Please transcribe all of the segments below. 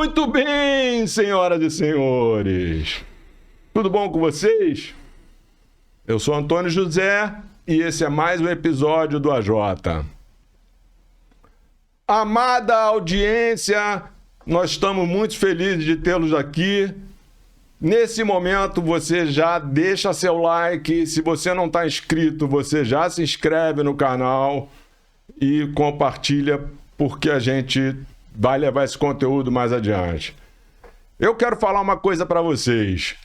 Muito bem, senhoras e senhores. Tudo bom com vocês? Eu sou Antônio José e esse é mais um episódio do AJ. Amada audiência, nós estamos muito felizes de tê-los aqui. Nesse momento, você já deixa seu like. Se você não está inscrito, você já se inscreve no canal e compartilha, porque a gente vai levar esse conteúdo mais adiante. Eu quero falar uma coisa para vocês.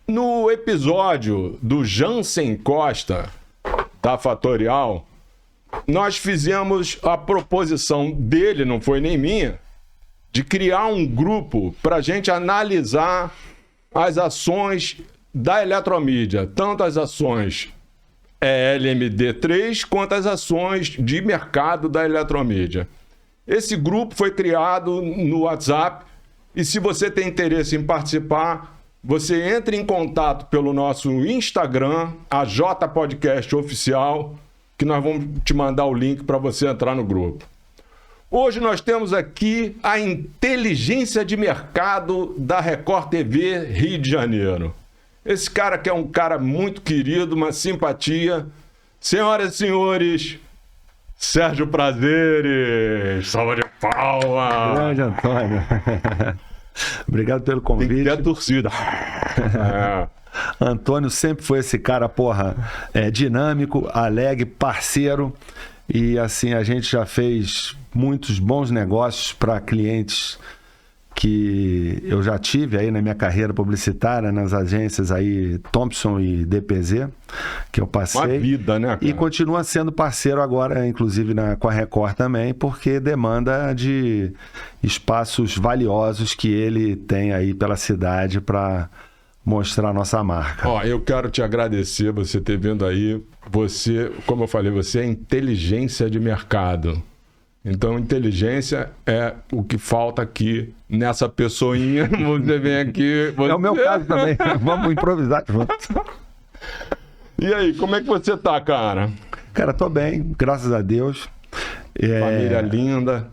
No episódio do Jansen Costa, da Fatorial, nós fizemos a proposição dele, não foi nem minha, de criar um grupo para a gente analisar as ações da Eletromídia, tanto as ações LMD3 quanto as ações de mercado da Eletromídia. Esse grupo foi criado no WhatsApp e se você tem interesse em participar, você entra em contato pelo nosso Instagram, AJ Podcast Oficial, que nós vamos te mandar o link para você entrar no grupo. Hoje nós temos aqui a inteligência de mercado da Record TV Rio de Janeiro. Esse cara que é um cara muito querido, uma simpatia. Senhoras e senhores, Sérgio Prazeres, salva de palmas. Grande Antônio. Obrigado pelo convite. Tem que ter a torcida. Antônio sempre foi esse cara, dinâmico, alegre, parceiro. E assim, a gente já fez muitos bons negócios para clientes que eu já tive aí na minha carreira publicitária, nas agências aí Thompson e DPZ, que eu passei. Uma vida, né, cara? E continua sendo parceiro agora, inclusive com a Record também, porque demanda de espaços valiosos que ele tem aí pela cidade para mostrar a nossa marca. Eu quero te agradecer você ter vindo aí. Você, como eu falei, você é inteligência de mercado. Então, inteligência é o que falta aqui nessa pessoinha. Você vem aqui... É o meu caso também. Vamos improvisar juntos. E aí, como é que você tá, cara? Cara, tô bem, graças a Deus. Família linda.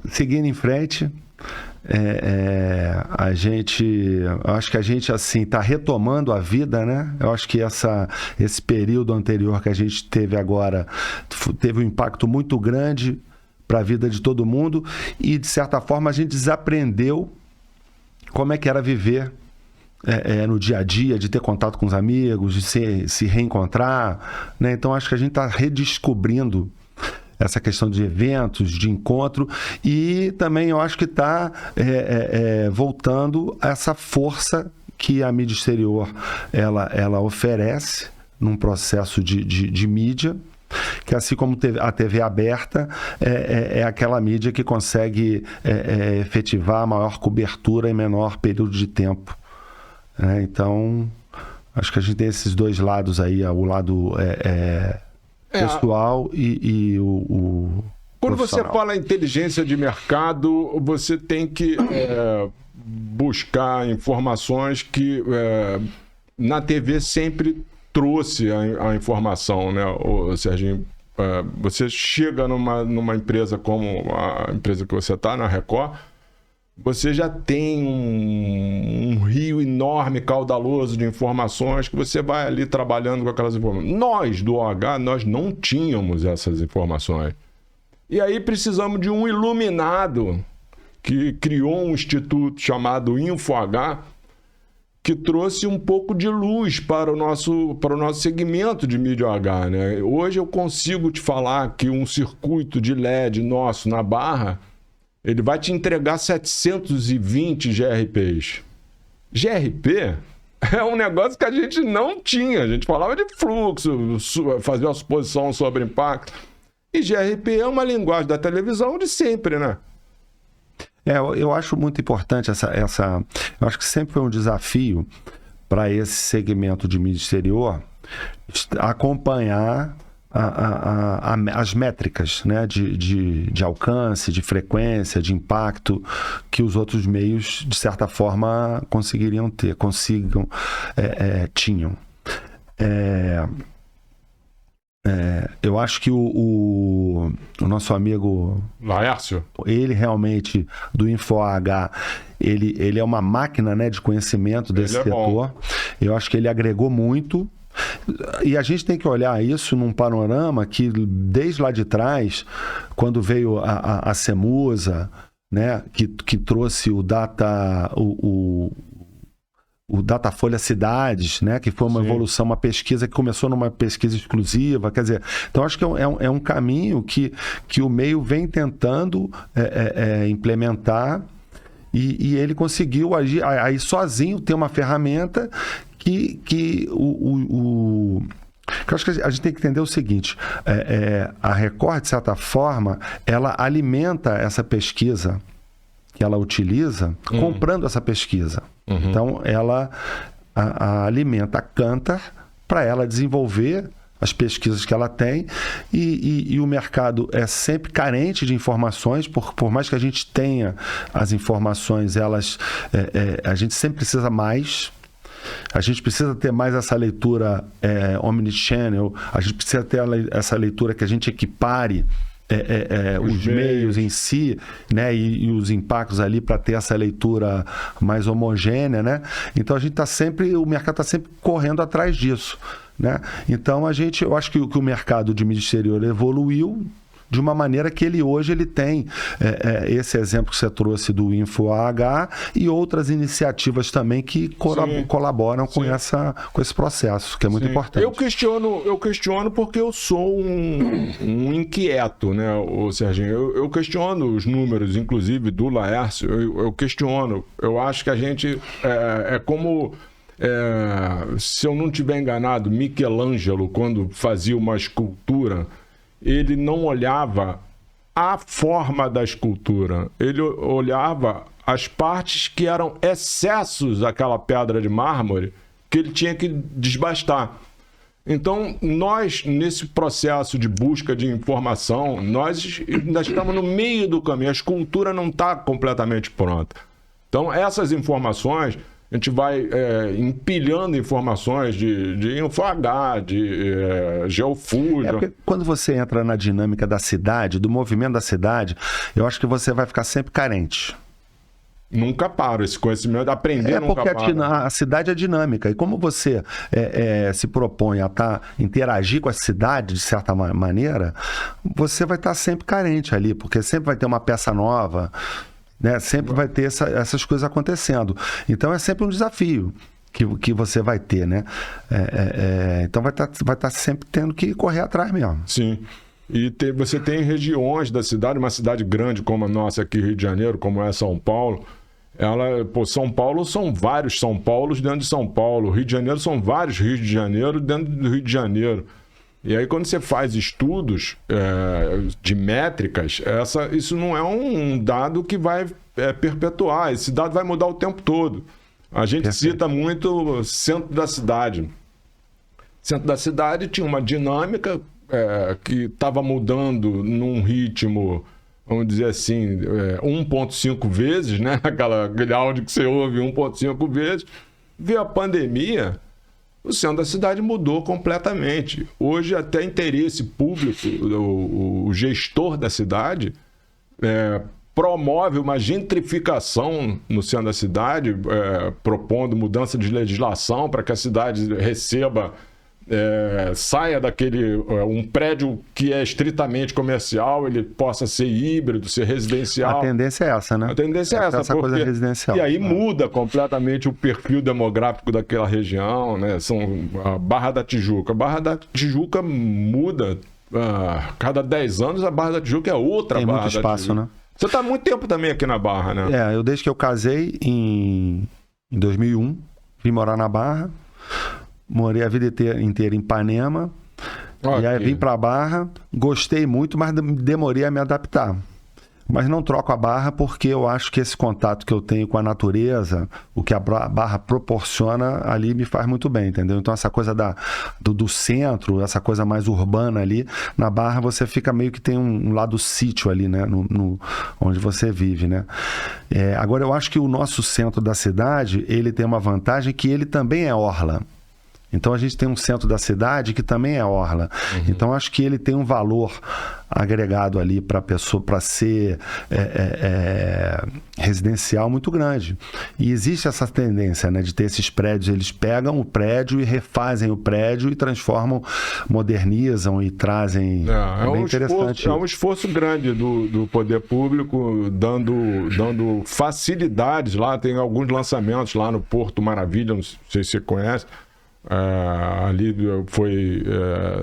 Seguindo em frente. Eu acho que a gente assim está retomando a vida, né? Eu acho que esse período anterior que a gente teve agora teve um impacto muito grande para a vida de todo mundo e de certa forma a gente desaprendeu como é que era viver no dia a dia, de ter contato com os amigos, de se reencontrar, né? Então acho que a gente está redescobrindo essa questão de eventos, de encontro, e também eu acho que está voltando a essa força que a mídia exterior ela oferece num processo de mídia, que assim como a TV aberta é aquela mídia que consegue efetivar a maior cobertura em menor período de tempo. Então, acho que a gente tem esses dois lados aí, o lado... pessoal e o Quando você fala em inteligência de mercado, você tem que buscar informações que na TV sempre trouxe a informação, né, Serginho? Você chega numa empresa como a empresa que você está, na Record, você já tem um rio enorme, caudaloso de informações que você vai ali trabalhando com aquelas informações. Nós, do OH, nós não tínhamos essas informações. E aí precisamos de um iluminado que criou um instituto chamado InfoH, que trouxe um pouco de luz para o nosso segmento de mídia OH, né? Hoje eu consigo te falar que um circuito de LED nosso na Barra, ele vai te entregar 720 GRPs. GRP é um negócio que a gente não tinha. A gente falava de fluxo, fazia uma suposição sobre impacto. E GRP é uma linguagem da televisão de sempre, né? Eu acho muito importante eu acho que sempre foi um desafio para esse segmento de mídia exterior acompanhar as métricas, né, de alcance, de frequência, de impacto que os outros meios, de certa forma, tinham. Eu acho que o nosso amigo Laércio, ele realmente, do InfoAH, ele é uma máquina, né, de conhecimento desse setor. Eu acho que ele agregou muito. E a gente tem que olhar isso num panorama que, desde lá de trás, quando veio a Cemusa, né, que trouxe o Datafolha Cidades, né, que foi uma evolução, uma pesquisa que começou numa pesquisa exclusiva, quer dizer, então acho que é um caminho que o meio vem tentando implementar, e ele conseguiu agir aí sozinho, ter uma ferramenta que eu acho que a gente tem que entender o seguinte, a Record, de certa forma, ela alimenta essa pesquisa que ela utiliza comprando essa pesquisa. Então, ela alimenta a Kantar para ela desenvolver as pesquisas que ela tem, e o mercado é sempre carente de informações, por mais que a gente tenha as informações, a gente sempre precisa mais. A gente precisa ter mais essa leitura omnichannel, a gente precisa ter essa leitura que a gente equipare os meios em si, né, e os impactos ali, para ter essa leitura mais homogênea, né? Então o mercado está sempre correndo atrás disso, né? Então eu acho que o mercado de mídia exterior evoluiu de uma maneira que hoje ele tem esse exemplo que você trouxe do InfoAH e outras iniciativas também que colaboram com esse processo, que é muito importante. Eu questiono porque eu sou um inquieto, né, Serginho? Eu questiono os números, inclusive, do Laércio, eu questiono. Eu acho que a gente como... se eu não estiver enganado, Michelangelo, quando fazia uma escultura, ele não olhava a forma da escultura, ele olhava as partes que eram excessos daquela pedra de mármore que ele tinha que desbastar. Então, nós, nesse processo de busca de informação, nós ainda estamos no meio do caminho, a escultura não está completamente pronta. Então, essas informações... A gente vai empilhando informações de InfoAH, de Geofúgio. Porque quando você entra na dinâmica da cidade, do movimento da cidade, eu acho que você vai ficar sempre carente. Nunca para, esse conhecimento, aprender nunca para. Porque a cidade é dinâmica, e como você se propõe a interagir com a cidade, de certa maneira, você vai estar sempre carente ali, porque sempre vai ter uma peça nova, né? Sempre vai ter essas coisas acontecendo. Então é sempre um desafio que você vai ter, né? Então vai estar sempre tendo que correr atrás mesmo. Sim. E você tem regiões da cidade, uma cidade grande como a nossa aqui, Rio de Janeiro, como é São Paulo. São Paulo são vários São Paulos dentro de São Paulo. Rio de Janeiro são vários Rios de Janeiro dentro do Rio de Janeiro. E aí, quando você faz estudos de métricas, isso não é um dado que vai perpetuar. Esse dado vai mudar o tempo todo. A gente cita muito o centro da cidade. O centro da cidade tinha uma dinâmica que estava mudando num ritmo, vamos dizer assim, 1,5 vezes, né? Aquele áudio que você ouve 1,5 vezes. Veio a pandemia... O centro da cidade mudou completamente. Hoje, até interesse público, o gestor da cidade promove uma gentrificação no centro da cidade, propondo mudança de legislação para que a cidade receba, saia daquele... um prédio que é estritamente comercial, ele possa ser híbrido, ser residencial. A tendência é essa, né? A tendência é essa coisa residencial. E aí muda completamente o perfil demográfico daquela região, né? A Barra da Tijuca. A Barra da Tijuca muda. Cada 10 anos a Barra da Tijuca é outra Tem Barra muito espaço, da Tijuca. né? Você está há muito tempo também aqui na Barra, né? Eu desde que eu casei em 2001, vim morar na Barra. Morei a vida inteira em Ipanema. E aí vim para a Barra. Gostei muito, mas demorei a me adaptar. Mas não troco a Barra porque eu acho que esse contato que eu tenho com a natureza, o que a Barra proporciona ali, me faz muito bem, entendeu? Então essa coisa do centro, essa coisa mais urbana ali, na Barra você fica meio que tem um lado sítio ali, né? Onde você vive, né? Agora eu acho que o nosso centro da cidade, ele tem uma vantagem que ele também é orla. Então a gente tem um centro da cidade que também é orla. Então acho que ele tem um valor agregado ali para a pessoa, para ser residencial muito grande. E existe essa tendência, né, de ter esses prédios, eles pegam o prédio e refazem o prédio e transformam, modernizam e trazem... É bem interessante. É um esforço grande do poder público, dando facilidades lá. Tem alguns lançamentos lá no Porto Maravilha, não sei se você conhece. Ali foi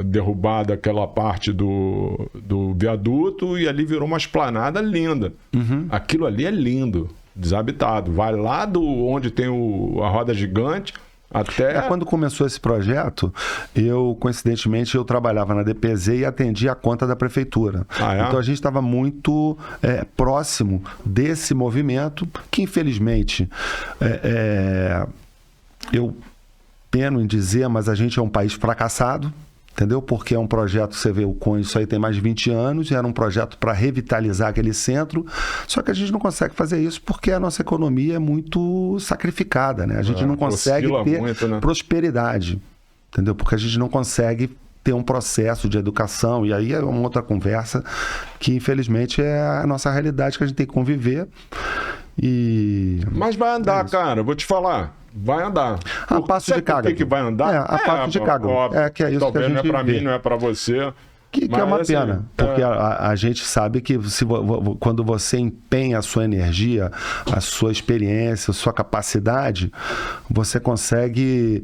derrubada aquela parte do viaduto e ali virou uma esplanada linda. Aquilo ali é lindo, desabitado. Vai lá onde tem a roda gigante até... Quando começou esse projeto, coincidentemente, eu trabalhava na DPZ e atendia a conta da prefeitura. Então a gente estava muito próximo desse movimento que, infelizmente, eu peno em dizer, mas a gente é um país fracassado, entendeu? Porque é um projeto, você vê o Conde, isso aí tem mais de 20 anos, era um projeto para revitalizar aquele centro, só que a gente não consegue fazer isso porque a nossa economia é muito sacrificada, né? A gente não consegue ter muito, né? Prosperidade, entendeu? Porque a gente não consegue ter um processo de educação, e aí é uma outra conversa que, infelizmente, é a nossa realidade que a gente tem que conviver. Mas vai andar, cara, vou te falar. Vai andar. A passo de caga. Por que vai andar? A passo de caga. Que é isso talvez que a gente não é para mim, não é para você. Que é uma pena, porque a gente sabe que quando você empenha a sua energia, a sua experiência, a sua capacidade, você consegue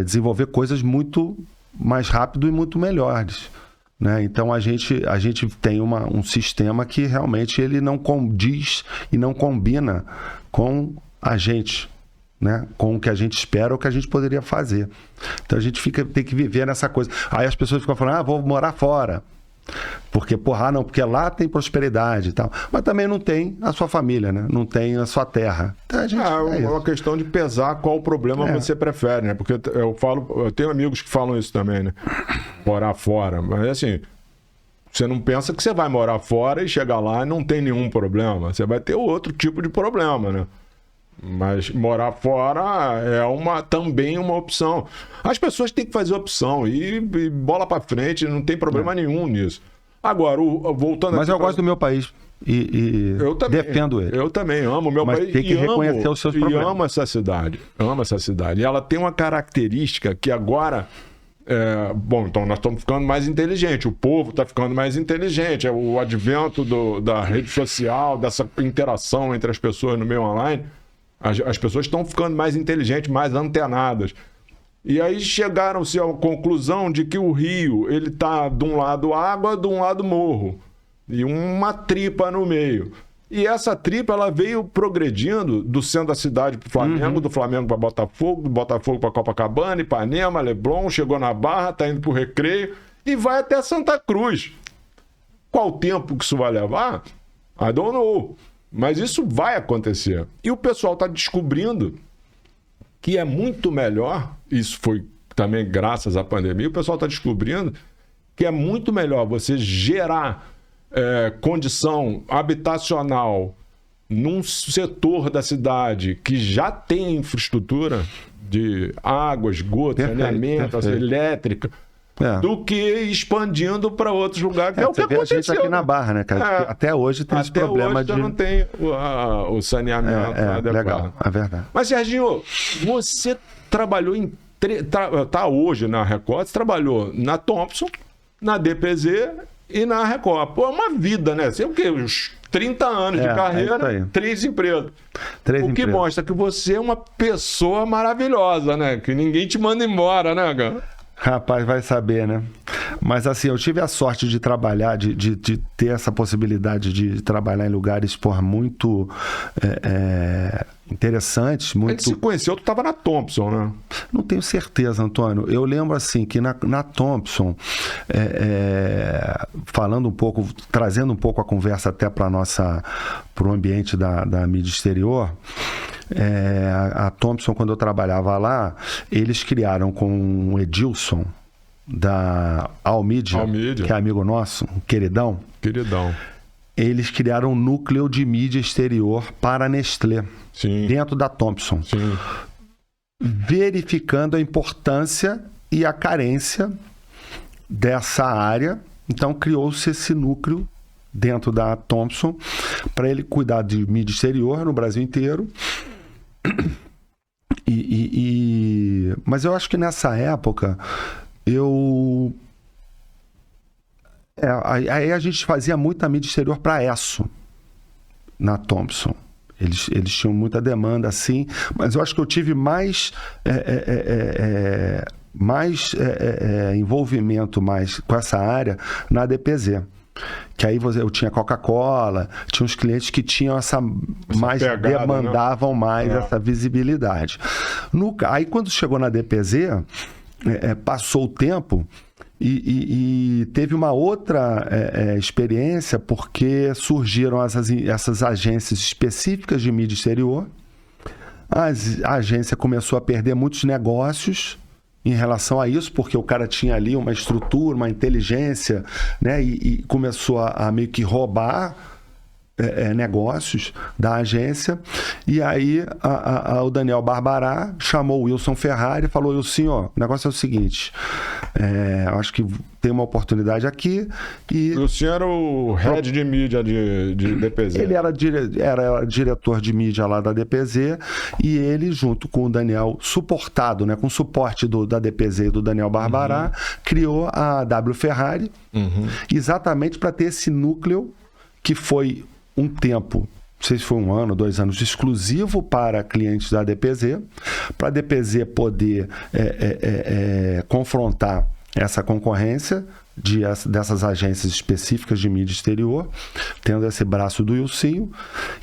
desenvolver coisas muito mais rápido e muito melhores. Né? Então a gente tem um sistema que realmente ele não condiz e não combina com a gente, né? Com o que a gente espera ou o que a gente poderia fazer. Então a gente tem que viver nessa coisa. Aí as pessoas ficam falando, vou morar fora. Porque, porque lá tem prosperidade e tal. Mas também não tem a sua família, né? Não tem a sua terra. Então, é uma questão de pesar qual problema você prefere, né? Porque eu tenho amigos que falam isso também, né? Morar fora. Mas assim, você não pensa que você vai morar fora e chegar lá e não tem nenhum problema. Você vai ter outro tipo de problema, né? Mas morar fora é também uma opção. As pessoas têm que fazer opção e bola para frente, não tem problema nenhum nisso. Agora, voltando Mas eu gosto do meu país e eu também, defendo ele. Eu também amo o meu país. Tem que reconhecer os seus problemas. E amo essa cidade. Amo essa cidade. E ela tem uma característica que agora... então nós estamos ficando mais inteligentes, o povo está ficando mais inteligente, o advento da rede social, dessa interação entre as pessoas no meio online, as pessoas estão ficando mais inteligentes, mais antenadas. E aí chegaram-se à conclusão de que o rio, ele está de um lado água, de um lado morro, e uma tripa no meio. E essa tripa, ela veio progredindo do centro da cidade para o Flamengo, do Flamengo para Botafogo, do Botafogo para Copacabana, Ipanema, Leblon, chegou na Barra, está indo para o Recreio e vai até Santa Cruz. Qual tempo que isso vai levar? I don't know. Mas isso vai acontecer. E o pessoal está descobrindo que é muito melhor, isso foi também graças à pandemia, o pessoal está descobrindo que é muito melhor você gerar condição habitacional num setor da cidade que já tem infraestrutura de água, esgoto, saneamento, elétrica, do que expandindo para outros lugares. É o que aconteceu. A gente aqui na Barra, né, cara? Até hoje tem esse problema de... não tem o saneamento adequado. Legal, é verdade. Mas, Serginho, você trabalhou tá hoje na Record, você trabalhou na Thompson, na DPZ e na Record. Pô, é uma vida, né? Sei o quê? Uns 30 anos de carreira, 3 empresas. O que mostra que você é uma pessoa maravilhosa, né? Que ninguém te manda embora, né, cara? Rapaz, vai saber, né? Mas assim, eu tive a sorte de trabalhar, de ter essa possibilidade de trabalhar em lugares muito interessantes. Muito... A gente se conheceu, tu estava na Thompson, né? Não tenho certeza, Antônio. Eu lembro assim que na Thompson, falando um pouco, trazendo um pouco a conversa até para o ambiente da mídia exterior, a Thompson, quando eu trabalhava lá, eles criaram com o Edilson da Almídia, que é amigo nosso, queridão. Eles criaram um núcleo de mídia exterior para a Nestlé, dentro da Thompson. verificando a importância e a carência dessa área. Então, criou-se esse núcleo dentro da Thomson para ele cuidar de mídia exterior no Brasil inteiro. Mas eu acho que nessa época aí a gente fazia muita mídia exterior para ESSO na Thomson. Eles tinham muita demanda assim, mas eu acho que eu tive mais envolvimento mais com essa área na DPZ. Que aí eu tinha Coca-Cola, tinha uns clientes que tinham essa mais pegada, demandavam, né? Mais essa visibilidade. Aí quando chegou na DPZ, passou o tempo e teve uma outra experiência, porque surgiram essas agências específicas de mídia exterior. A agência começou a perder muitos negócios em relação a isso, porque o cara tinha ali uma estrutura, uma inteligência, né? E começou a meio que roubar negócios da agência. E aí o Daniel Barbará chamou o Wilson Ferrari e falou: Wilson, ó, o negócio é o seguinte, acho que tem uma oportunidade aqui. E o senhor era o head de mídia de DPZ. Ele era diretor de mídia lá da DPZ, e ele, junto com o Daniel, suportado, né, com o suporte da DPZ e do Daniel Barbará, criou a W Ferrari, exatamente para ter esse núcleo que foi um tempo, não sei se foi 1 ano, 2 anos, exclusivo para clientes da DPZ, para a DPZ poder confrontar essa concorrência dessas agências específicas de mídia exterior, tendo esse braço do Ilcinho,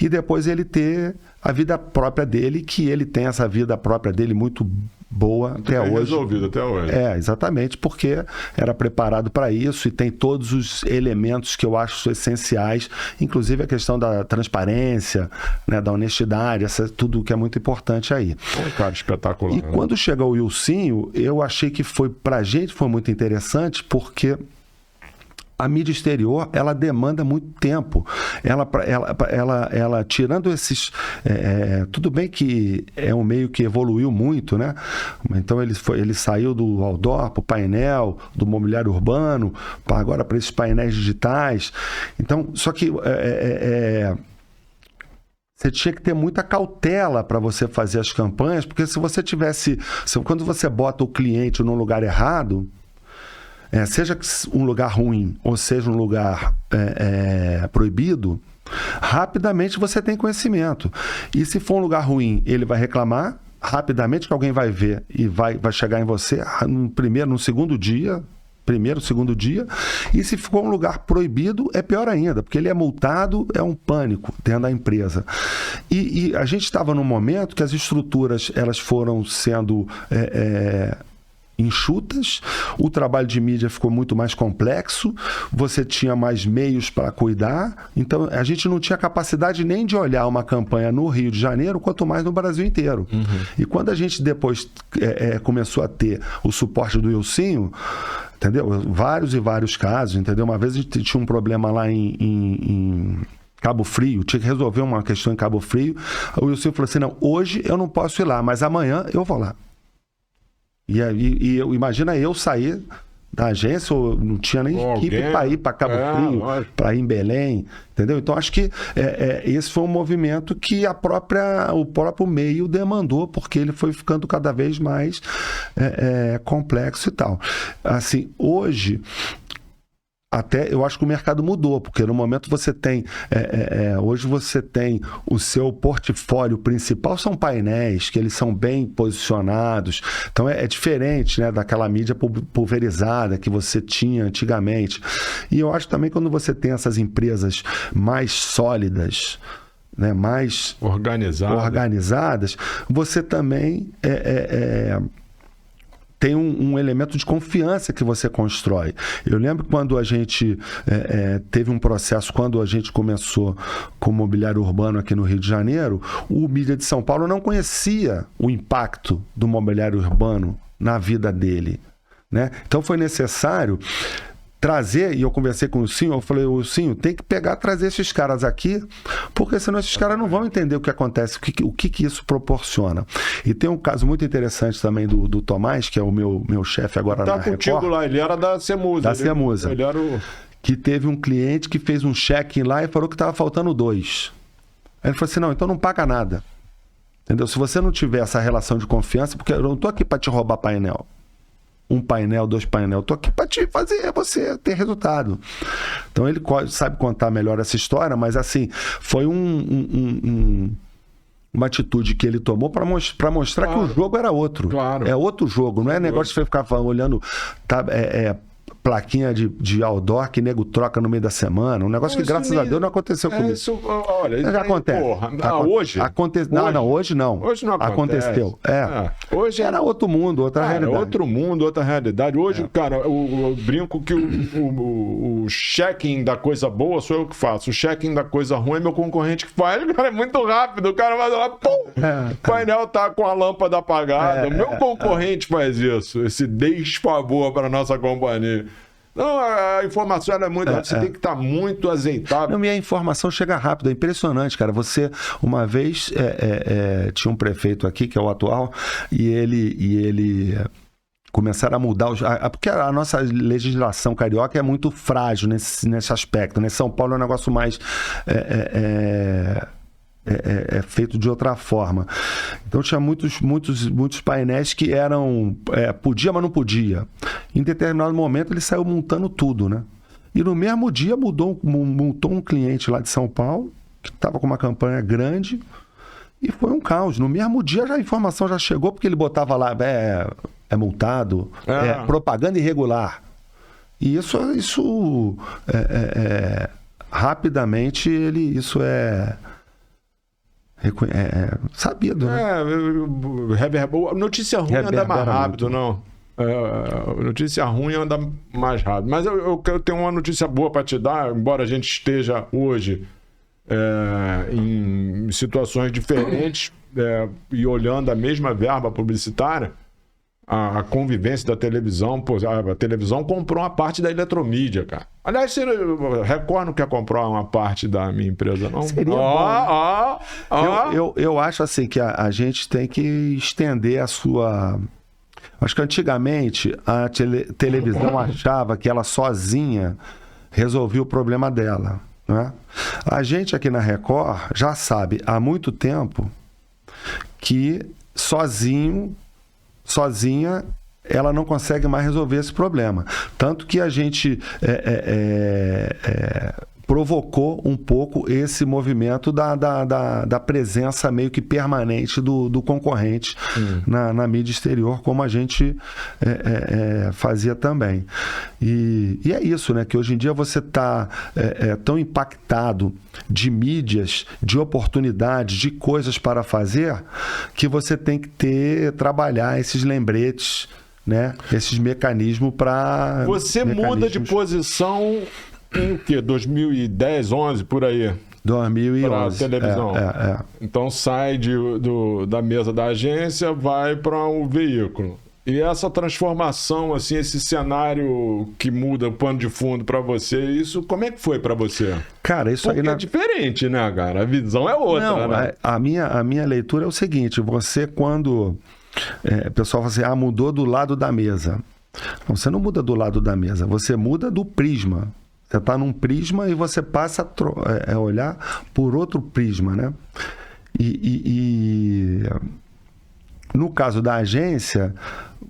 e depois ele ter a vida própria dele, que ele tem essa vida própria dele muito boa até hoje. Resolvido até hoje. Exatamente, porque era preparado para isso e tem todos os elementos que eu acho essenciais, inclusive a questão da transparência, né, da honestidade, tudo que é muito importante aí. Um cara espetacular. E quando chegou o Ilcinho, eu achei que pra gente foi muito interessante, porque a mídia exterior, ela demanda muito tempo. Ela tirando esses... tudo bem que é um meio que evoluiu muito, né? Então ele saiu do outdoor para o painel, do mobiliário urbano, agora para esses painéis digitais. Então, só que... você tinha que ter muita cautela para você fazer as campanhas, porque se você tivesse... Quando você bota o cliente no lugar errado... seja um lugar ruim ou seja um lugar proibido, rapidamente você tem conhecimento. E se for um lugar ruim, ele vai reclamar, rapidamente que alguém vai ver e vai chegar em você no segundo dia. E se for um lugar proibido, é pior ainda, porque ele é multado, é um pânico dentro da empresa. E a gente estava num momento que as estruturas elas foram sendo... enxutas, o trabalho de mídia ficou muito mais complexo, você tinha mais meios para cuidar, então a gente não tinha capacidade nem de olhar uma campanha no Rio de Janeiro, quanto mais no Brasil inteiro. E quando a gente depois começou a ter o suporte do Ilcinho, entendeu? Vários e vários casos, entendeu? Uma vez a gente tinha um problema lá em Cabo Frio, tinha que resolver uma questão em Cabo Frio, o Ilcinho falou assim: não, hoje eu não posso ir lá, mas amanhã eu vou lá. E imagina eu sair da agência, ou não tinha nem equipe para ir para Cabo Frio, para ir em Belém, entendeu? Então acho que esse foi um movimento que o próprio meio demandou, porque ele foi ficando cada vez mais complexo e tal. Assim, hoje... Até eu acho que o mercado mudou, porque no momento você tem... hoje você tem o seu portfólio principal, são painéis, que eles são bem posicionados. Então é diferente, né, daquela mídia pulverizada que você tinha antigamente. E eu acho também quando você tem essas empresas mais sólidas, né, mais organizadas, você também... tem um elemento de confiança que você constrói. Eu lembro quando a gente teve um processo, quando a gente começou com o mobiliário urbano aqui no Rio de Janeiro, o Mídia de São Paulo não conhecia o impacto do mobiliário urbano na vida dele, né? Então foi necessário trazer, e eu conversei com o Sinho, eu falei, o Sinho, tem que trazer esses caras aqui, porque senão esses caras não vão entender o que acontece, o que isso proporciona. E tem um caso muito interessante também do Tomás, que é o meu chefe agora na Record. Tá contigo lá, ele era da Cemusa. Da Cemusa. Ele era o... Que teve um cliente que fez um check-in lá e falou que estava faltando 2. Aí ele falou assim, não, então não paga nada. Entendeu? Se você não tiver essa relação de confiança, porque eu não tô aqui para te roubar painel. 1 painel, 2 painel. Eu tô aqui para te fazer você ter resultado. Então ele sabe contar melhor essa história, mas assim, foi uma atitude que ele tomou para mostrar que o jogo era outro. Claro. É outro jogo, não é negócio de você ficar olhando... plaquinha de outdoor que nego troca no meio da semana. Um negócio que, graças a Deus, não aconteceu comigo. Isso, olha, já acontece. Porra, hoje? Hoje não. Hoje não acontece. Aconteceu. Hoje era outro mundo, outra realidade. Outro mundo, outra realidade. Hoje, cara, eu brinco que o check-in da coisa boa sou eu que faço. O check-in da coisa ruim é meu concorrente que faz. Cara, é muito rápido. O cara vai lá, pum! O painel tá com a lâmpada apagada. Meu concorrente faz isso. Esse desfavor para nossa companhia. Não, a informação ela é muito rápida, você tem que estar muito azeitado. Não, e a informação chega rápido, é impressionante, cara. Você, uma vez, tinha um prefeito aqui, que é o atual, e ele começaram a mudar porque a nossa legislação carioca é muito frágil nesse aspecto, né? São Paulo é um negócio mais... feito de outra forma. Então tinha muitos painéis que eram podia, mas não podia. Em determinado momento ele saiu montando tudo, né? E no mesmo dia multou um cliente lá de São Paulo que estava com uma campanha grande e foi um caos. No mesmo dia a informação já chegou porque ele botava lá multado, propaganda irregular. E isso rapidamente isso é sabido, né? Notícia ruim anda mais rápido, não. Notícia ruim anda mais rápido. Mas eu tenho uma notícia boa para te dar, embora a gente esteja hoje em situações diferentes e olhando a mesma verba publicitária, a convivência da televisão, a televisão comprou uma parte da Eletromídia, cara. Aliás, a Record não quer comprar uma parte da minha empresa, não? Seria bom. Eu acho assim que a gente tem que estender a sua... Acho que antigamente a televisão achava que ela sozinha resolvia o problema dela, né? A gente aqui na Record já sabe há muito tempo que sozinha ela não consegue mais resolver esse problema. Tanto que a gente provocou um pouco esse movimento da presença meio que permanente do concorrente na mídia exterior, como a gente fazia também. E é isso, né? Que hoje em dia você está tão impactado de mídias, de oportunidades, de coisas para fazer, que você tem que trabalhar esses lembretes, né? Esses mecanismos para... Você muda de posição em o quê? 2010, 11, por aí? 2011. Para televisão. Então sai da mesa da agência, vai para o veículo. E essa transformação, assim, esse cenário que muda o pano de fundo para você, isso como é que foi para você? Cara, isso porque é diferente, né, cara? A visão é outra, não, né? A minha leitura é o seguinte, você quando... o pessoal fala assim, mudou do lado da mesa. Não, você não muda do lado da mesa, você muda do prisma. Você está num prisma e você passa a olhar por outro prisma, né? E no caso da agência,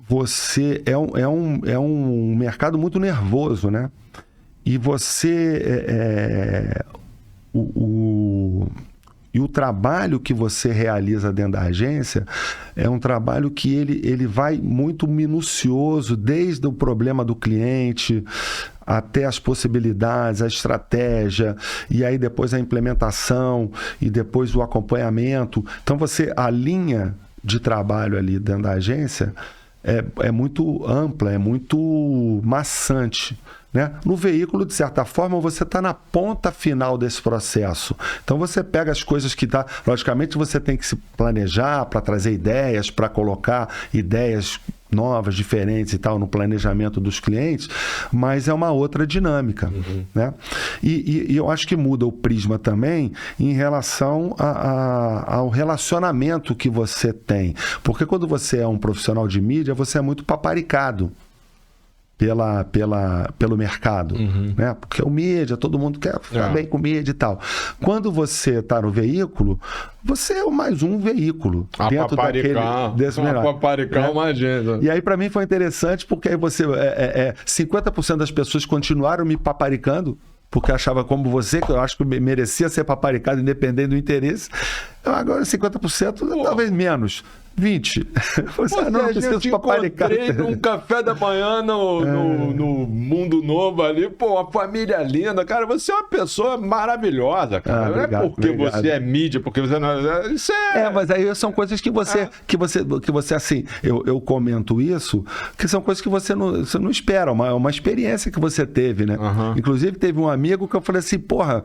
você é um mercado muito nervoso, né? E você... E o trabalho que você realiza dentro da agência é um trabalho que ele vai muito minucioso, desde o problema do cliente até as possibilidades, a estratégia, e aí depois a implementação, e depois o acompanhamento. Então, a linha de trabalho ali dentro da agência é muito ampla, é muito maçante, né? No veículo, de certa forma, você está na ponta final desse processo. Então você pega as coisas que logicamente você tem que se planejar para trazer ideias, para colocar ideias novas, diferentes e tal, no planejamento dos clientes, mas é uma outra dinâmica, né? E eu acho que muda o prisma também em relação ao relacionamento que você tem. Porque quando você é um profissional de mídia, você é muito paparicado pelo mercado, né? Porque o mídia, todo mundo quer ficar bem com mídia e tal. Quando você está no veículo, você é mais um veículo dentro desse mercado. Uma agenda. E aí para mim foi interessante porque aí você 50% das pessoas continuaram me paparicando porque achava como você, que eu acho que merecia ser paparicado independente do interesse. Agora 50%, talvez menos. 20. Você não precisa paparicar. Eu encontrei num café da manhã no Mundo Novo ali, pô, uma família linda. Cara, você é uma pessoa maravilhosa, cara. Não é porque você é mídia, porque você não é... Isso mas aí são coisas que você assim, eu comento isso, que são coisas que você não espera, uma experiência que você teve, né? Inclusive, teve um amigo que eu falei assim, porra,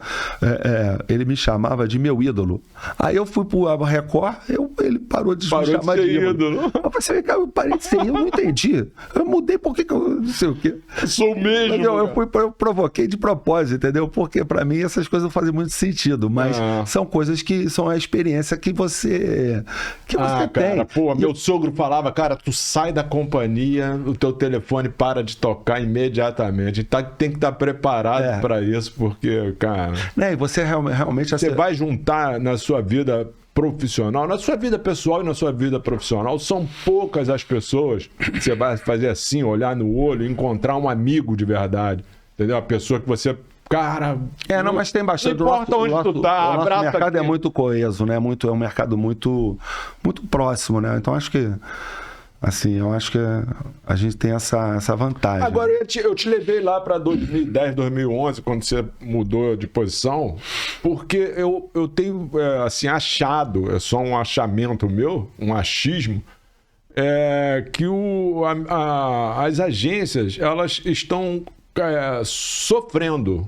ele me chamava de meu ídolo. Aí eu fui pro Record, ele parou de chamar de ídolo. Eu falei, cara, eu parei de ser ídolo, eu não entendi. Eu mudei porque eu não sei o quê. Sou mesmo. Eu provoquei de propósito, entendeu? Porque pra mim essas coisas não fazem muito sentido, mas são coisas que são a experiência que você tem. Cara, pô, meu sogro falava, cara, tu sai da companhia, o teu telefone para de tocar imediatamente. Tem que estar preparado pra isso, porque, cara... E você realmente... Você vai juntar na sua vida profissional, na sua vida pessoal e na sua vida profissional, são poucas as pessoas que você vai fazer assim, olhar no olho e encontrar um amigo de verdade, entendeu? A pessoa que você, cara... mas tem bastante... Não importa onde tu tá, o nosso mercado é muito coeso, né? É um mercado muito próximo, né? Então, acho que... Assim, eu acho que a gente tem essa vantagem. Agora, eu te levei lá para 2010, 2011, quando você mudou de posição, porque eu tenho, assim, achado, é só um achamento meu, um achismo, que as agências, elas estão sofrendo,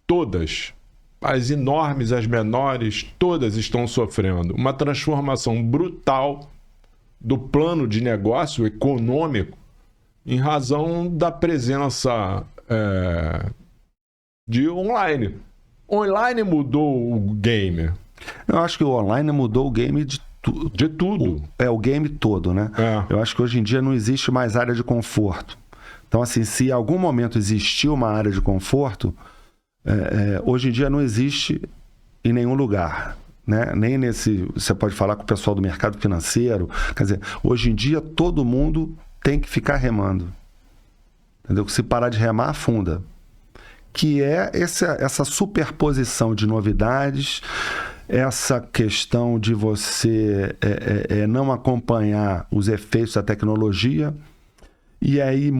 todas, as enormes, as menores, todas estão sofrendo uma transformação brutal do plano de negócio econômico em razão da presença de online. Online mudou o game. Eu acho que o online mudou o game de tudo. O game todo, né? Eu acho que hoje em dia não existe mais área de conforto. Então, assim, se em algum momento existiu uma área de conforto, hoje em dia não existe em nenhum lugar. Né? Nem nesse... Você pode falar com o pessoal do mercado financeiro. Quer dizer, hoje em dia todo mundo tem que ficar remando. Entendeu? Se parar de remar, afunda. Que é essa superposição de novidades, essa questão de você não acompanhar os efeitos da tecnologia. E aí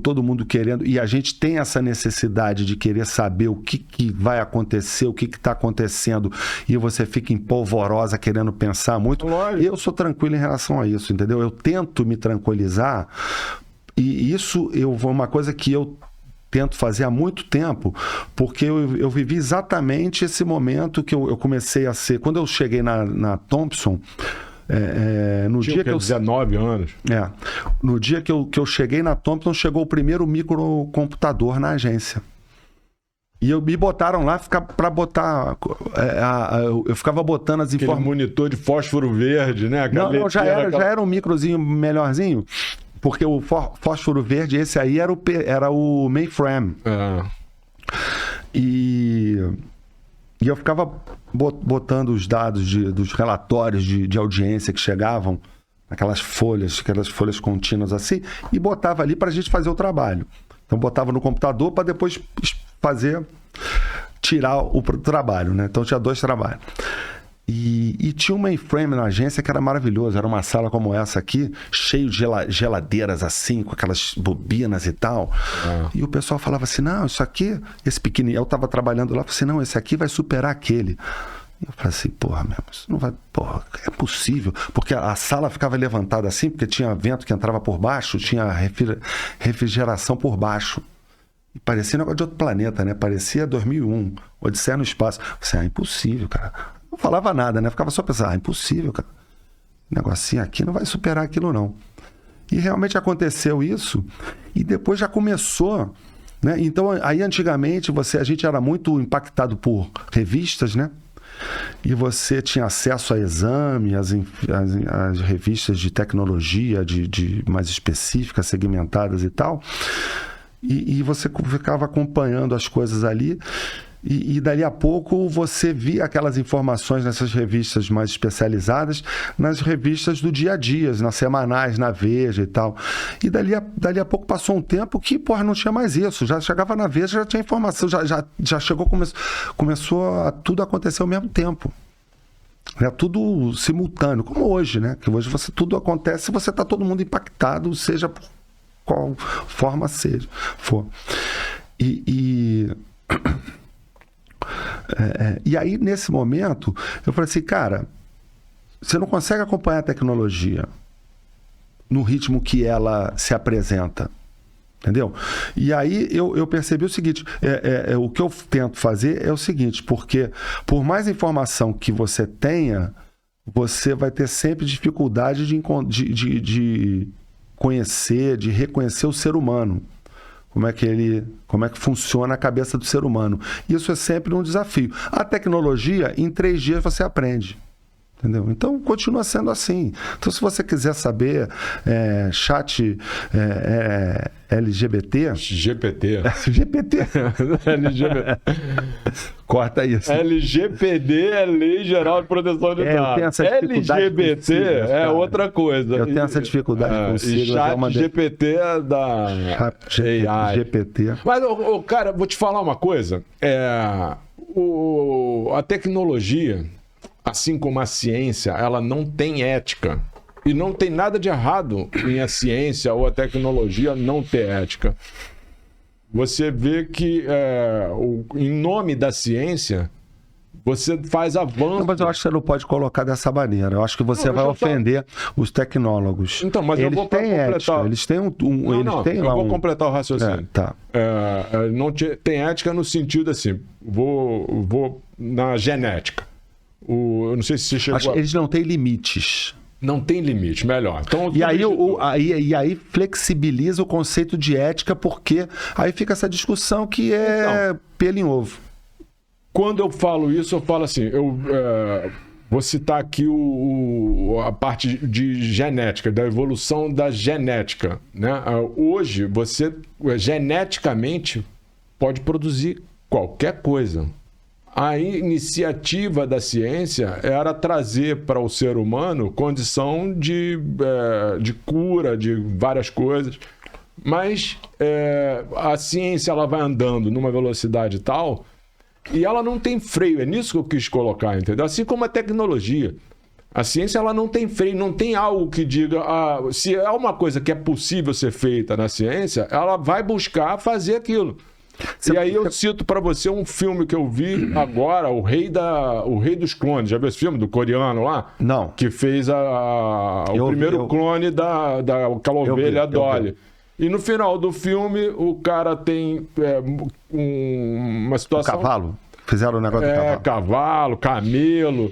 todo mundo querendo, e a gente tem essa necessidade de querer saber o que vai acontecer, o que está acontecendo, e você fica empolvorosa querendo pensar muito. Lógico. Eu sou tranquilo em relação a isso, entendeu? Eu tento me tranquilizar, e isso é uma coisa que eu tento fazer há muito tempo, porque eu vivi exatamente esse momento que eu comecei a ser... Quando eu cheguei na Thomson... no dia que eu 19 anos. No dia que eu cheguei na Thomson, chegou o primeiro microcomputador na agência. E me botaram lá para botar... eu ficava botando as informações... Aquele monitor de fósforo verde, né? Não, já era um microzinho melhorzinho, porque o fósforo verde, esse aí era o mainframe. E eu ficava botando os dados dos relatórios de audiência que chegavam, aquelas folhas contínuas assim, e botava ali para a gente fazer o trabalho. Então botava no computador para depois tirar o trabalho, né? Então tinha 2 trabalhos. E tinha um mainframe na agência que era maravilhoso. Era uma sala como essa aqui, cheio de geladeiras assim, com aquelas bobinas e tal. E o pessoal falava assim, não, isso aqui, esse pequenininho, eu estava trabalhando lá, falei assim, não, esse aqui vai superar aquele. Eu falei assim, porra, mesmo, isso não vai, porra, é possível. Porque a sala ficava levantada assim, porque tinha vento que entrava por baixo, tinha refrigeração por baixo. E parecia um negócio de outro planeta, né? Parecia 2001, Odisseia no Espaço. Eu falei assim, impossível, cara. Não falava nada, né? Ficava só pensando, impossível, cara. O negocinho aqui não vai superar aquilo, não. E realmente aconteceu isso, e depois já começou, né? Então, aí antigamente a gente era muito impactado por revistas, né? E você tinha acesso a exame, as revistas de tecnologia, de mais específicas, segmentadas e tal. E você ficava acompanhando as coisas ali. E dali a pouco você via aquelas informações nessas revistas mais especializadas, nas revistas do dia a dia, nas semanais, na Veja e tal. E dali a pouco passou um tempo que, porra, não tinha mais isso. Já chegava na Veja, já tinha informação, já chegou, começou a tudo acontecer ao mesmo tempo. É tudo simultâneo, como hoje, né? Que hoje tudo acontece e você está todo mundo impactado, seja por qual forma for. E aí, nesse momento, eu falei assim, cara, você não consegue acompanhar a tecnologia no ritmo que ela se apresenta. Entendeu? E aí eu percebi o seguinte, o que eu tento fazer é o seguinte, porque por mais informação que você tenha, você vai ter sempre dificuldade de conhecer, de reconhecer o ser humano. Como é que funciona a cabeça do ser humano. Isso é sempre um desafio. A tecnologia, em 3 dias você aprende. Entendeu? Então, continua sendo assim. Então, se você quiser saber chat LGBT... GPT. GPT. LGBT. Corta isso. LGPD é Lei Geral de Proteção de Dados. Eu tenho essa dificuldade LGBT é outra coisa. Eu tenho essa dificuldade com siglas. Chat GPT é da AI. GPT. Mas, cara, vou te falar uma coisa. A tecnologia, assim como a ciência, ela não tem ética. E não tem nada de errado em a ciência ou a tecnologia não ter ética. Você vê que, em nome da ciência, você faz avanço... Não, mas eu acho que você não pode colocar dessa maneira. Eu acho que você vai ofender os tecnólogos. Então, mas eles eu vou têm completar... ética. Eles têm eu vou completar o raciocínio. Tá. Não tem ética no sentido assim, vou na genética. Eu não sei se você chegou acho que eles não têm limites. Não tem limite, melhor. Então, e aí flexibiliza o conceito de ética, porque aí fica essa discussão que é pelo em ovo. Quando eu falo isso, eu falo assim, vou citar aqui a parte de genética, da evolução da genética, né? Hoje, você geneticamente pode produzir qualquer coisa. A iniciativa da ciência era trazer para o ser humano condição de cura de várias coisas, mas a ciência ela vai andando numa velocidade tal e ela não tem freio. É nisso que eu quis colocar, entendeu? Assim como a tecnologia. A ciência ela não tem freio, não tem algo que diga... se é uma coisa que é possível ser feita na ciência, ela vai buscar fazer aquilo. E aí eu cito para você um filme que eu vi agora, O Rei dos Clones. Já viu esse filme do coreano lá? Não. Que fez o primeiro clone daquela ovelha Dolly. E no final do filme, o cara tem uma situação... Cavalo? Fizeram o negócio do cavalo. Cavalo, camelo.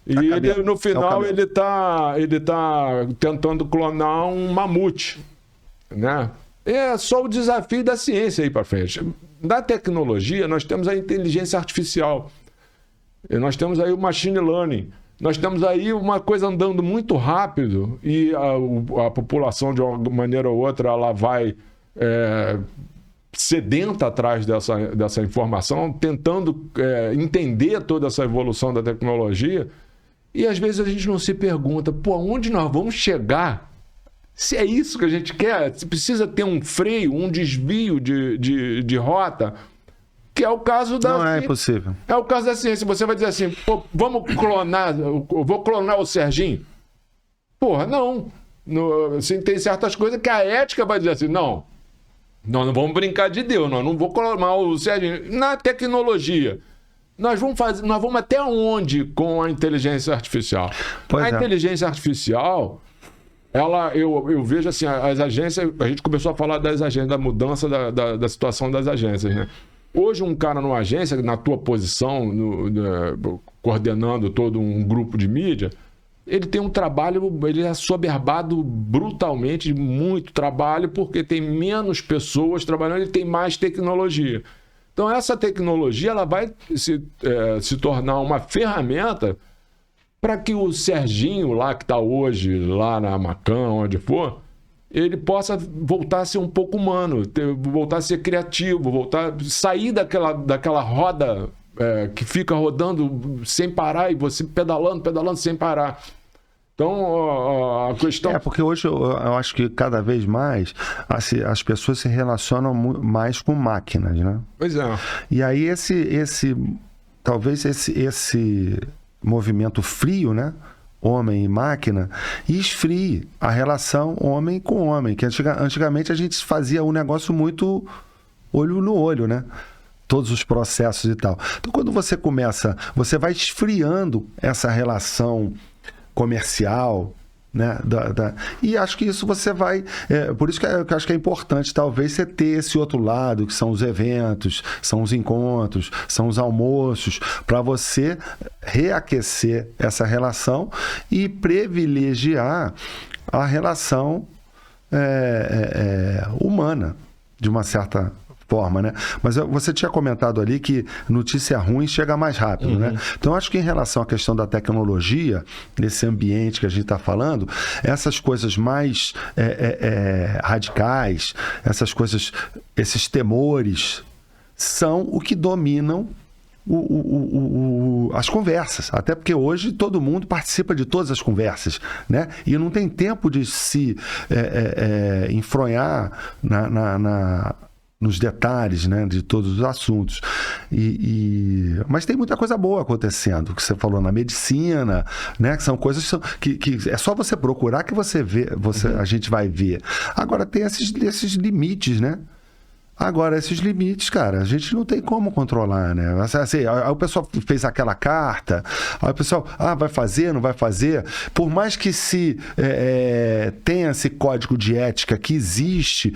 E ele, no final ele tá tentando clonar um mamute, né? É só o desafio da ciência aí para frente. Na tecnologia, nós temos a inteligência artificial. E nós temos aí o machine learning. Nós temos aí uma coisa andando muito rápido e a população, de uma maneira ou outra, ela vai sedenta atrás dessa informação, tentando entender toda essa evolução da tecnologia. E às vezes a gente não se pergunta, onde nós vamos chegar? Se é isso que a gente quer, se precisa ter um freio, um desvio de rota, que é o caso da... Não é impossível. É o caso da ciência. Você vai dizer assim, vamos clonar, eu vou clonar o Serginho? Porra, não. Assim, tem certas coisas que a ética vai dizer assim, não, nós não vamos brincar de Deus, nós não vamos clonar o Serginho. Na tecnologia, nós vamos até onde com a inteligência artificial? Inteligência artificial... eu vejo assim, as agências, a gente começou a falar das agências, da mudança da situação das agências, né? Hoje um cara numa agência, na tua posição, coordenando todo um grupo de mídia, ele tem um trabalho, ele é assoberbado brutalmente, de muito trabalho, porque tem menos pessoas trabalhando, ele tem mais tecnologia. Então, essa tecnologia ela vai se tornar uma ferramenta para que o Serginho, lá que está hoje, lá na Macan, onde for, ele possa voltar a ser um pouco humano, voltar a ser criativo, sair daquela roda que fica rodando sem parar e você pedalando sem parar. Então, a questão... porque hoje eu acho que cada vez mais as pessoas se relacionam mais com máquinas, né? Pois é. E aí talvez esse movimento frio, né? Homem e máquina, esfrie a relação homem com homem, que antigamente a gente fazia um negócio muito olho no olho, né? Todos os processos e tal. Então, quando você vai esfriando essa relação comercial, né? E acho que isso você vai... por isso que eu acho que é importante, talvez, você ter esse outro lado, que são os eventos, são os encontros, são os almoços, para você reaquecer essa relação e privilegiar a relação humana, de uma certa forma, né? Mas você tinha comentado ali que notícia ruim chega mais rápido, né? Então, acho que em relação à questão da tecnologia, nesse ambiente que a gente está falando, essas coisas mais radicais, essas coisas, esses temores, são o que dominam as conversas, até porque hoje todo mundo participa de todas as conversas, né? E não tem tempo de se enfronhar nos detalhes, né, de todos os assuntos. Mas tem muita coisa boa acontecendo, que você falou na medicina, né, que são coisas que é só você procurar que você vê, a gente vai ver. Agora tem esses limites, né? Agora, esses limites, cara, a gente não tem como controlar, né? Assim, aí o pessoal fez aquela carta, aí o pessoal, vai fazer, não vai fazer. Por mais que se tenha esse código de ética que existe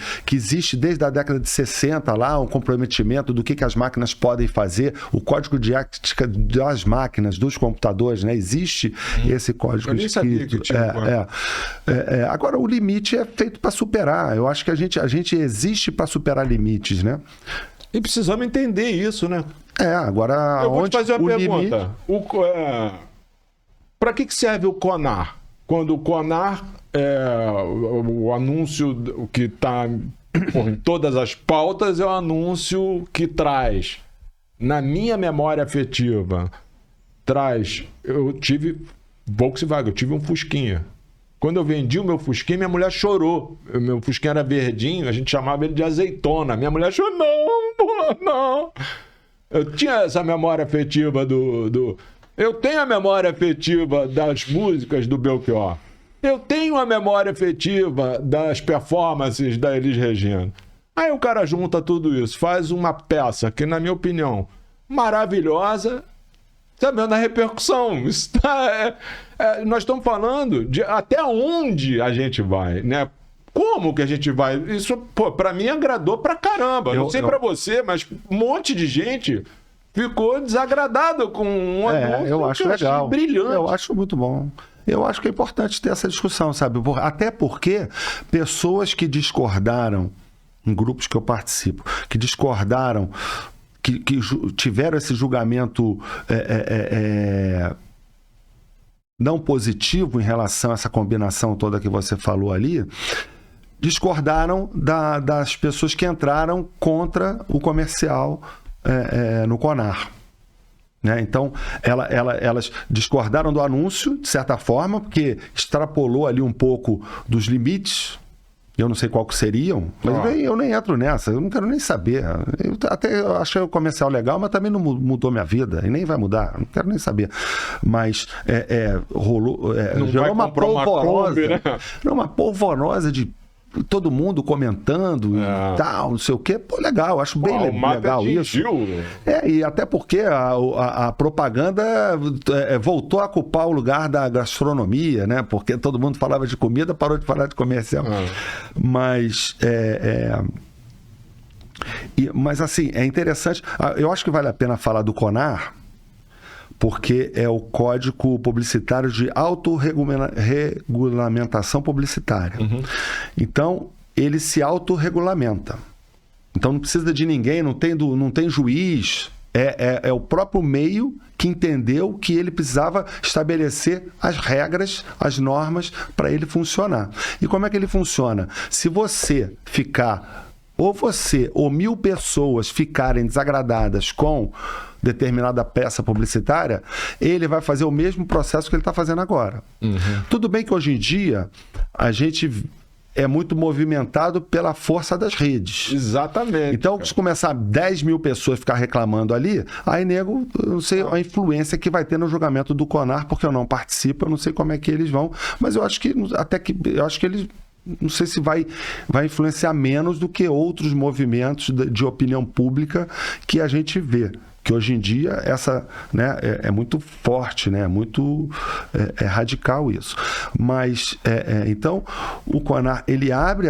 desde a década de 60 lá, um comprometimento do que as máquinas podem fazer, o código de ética das máquinas, dos computadores, né? Existe esse código escrito. Agora, o limite é feito para superar. Eu acho que a gente existe para superar limites. E precisamos entender isso, né? Agora... Eu vou te fazer uma pergunta. Para que serve o CONAR? Quando o CONAR, o anúncio que está em todas as pautas, é o anúncio que traz, na minha memória afetiva, eu tive Volkswagen, eu tive um Fusquinha. Quando eu vendi o meu Fusquinha, minha mulher chorou. O meu Fusquinha era verdinho, a gente chamava ele de azeitona. Minha mulher chorou, não. Eu tinha essa memória afetiva Eu tenho a memória afetiva das músicas do Belchior. Eu tenho a memória afetiva das performances da Elis Regina. Aí o cara junta tudo isso, faz uma peça que, na minha opinião, maravilhosa, sabendo a repercussão. Nós estamos falando de até onde a gente vai, né? Como que a gente vai? Isso, pra mim, agradou pra caramba. Não sei pra você, mas um monte de gente ficou desagradado com um anúncio. Eu acho legal. Brilhante. Eu acho muito bom. Eu acho que é importante ter essa discussão, sabe? Até porque pessoas que discordaram, em grupos que eu participo, que discordaram, que tiveram esse julgamento não positivo em relação a essa combinação toda que você falou ali, discordaram das pessoas que entraram contra o comercial no CONAR. Né? Então, elas discordaram do anúncio, de certa forma, porque extrapolou ali um pouco dos limites. Eu não sei qual que seriam, mas eu nem entro nessa, eu não quero nem saber. Eu até achei o comercial legal, mas também não mudou minha vida, e nem vai mudar, não quero nem saber. Mas gerou uma polvorosa, né? Uma polvorosa de todo mundo comentando e tal, não sei o quê. Pô, legal, acho bem legal isso. E até porque a propaganda voltou a ocupar o lugar da gastronomia, né? Porque todo mundo falava de comida, parou de falar de comercial. Mas mas assim, é interessante. Eu acho que vale a pena falar do CONAR, porque é o Código Publicitário de Autorregulamentação Publicitária. Então, ele se autorregulamenta. Então, não precisa de ninguém, não tem juiz. É o próprio meio que entendeu que ele precisava estabelecer as regras, as normas para ele funcionar. E como é que ele funciona? Se você ficar, ou você ou 1000 pessoas ficarem desagradadas com determinada peça publicitária, ele vai fazer o mesmo processo que ele está fazendo agora. Tudo bem que hoje em dia a gente é muito movimentado pela força das redes. Exatamente. Então, se começar 10 mil pessoas ficar reclamando ali, aí, nego, eu não sei a influência que vai ter no julgamento do CONAR, porque eu não participo, eu não sei como é que eles vão, mas eu acho que eles, não sei se vai influenciar menos do que outros movimentos de opinião pública que a gente vê. Que hoje em dia essa, né, é muito forte, né, é radical isso. Mas, então, o CONAR, ele abre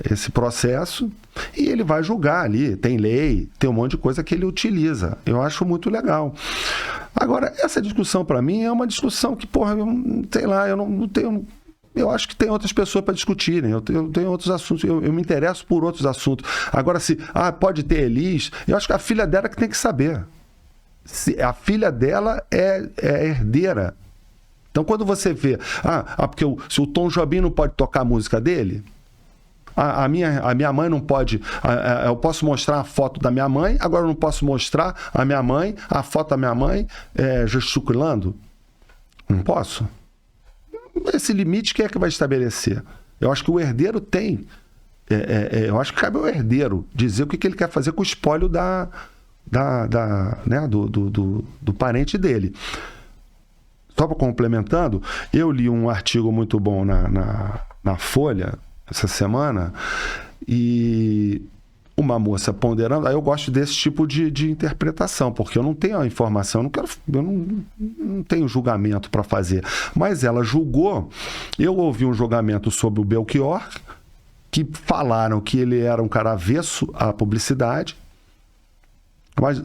esse processo e ele vai julgar ali. Tem lei, tem um monte de coisa que ele utiliza. Eu acho muito legal. Agora, essa discussão, para mim, é uma discussão que, porra, sei lá, eu não tenho... Eu acho que tem outras pessoas para discutirem. Eu tenho outros assuntos. Eu me interesso por outros assuntos. Agora, se pode ter Elis, eu acho que a filha dela que tem que saber. A filha dela é herdeira. Então, quando você vê... porque se o Tom Jobim não pode tocar a música dele, a minha mãe não pode... eu posso mostrar a foto da minha mãe, agora eu não posso mostrar a foto da minha mãe gesticulando? Não posso. Esse limite, quem é que vai estabelecer? Eu acho que o herdeiro tem. Eu acho que cabe ao herdeiro dizer o que ele quer fazer com o espólio né, do parente dele. Só para complementando, eu li um artigo muito bom na Folha essa semana e uma moça ponderando, aí eu gosto desse tipo de interpretação, porque eu não tenho a informação, eu não tenho julgamento para fazer. Mas ela julgou, eu ouvi um julgamento sobre o Belchior, que falaram que ele era um cara avesso à publicidade, mas,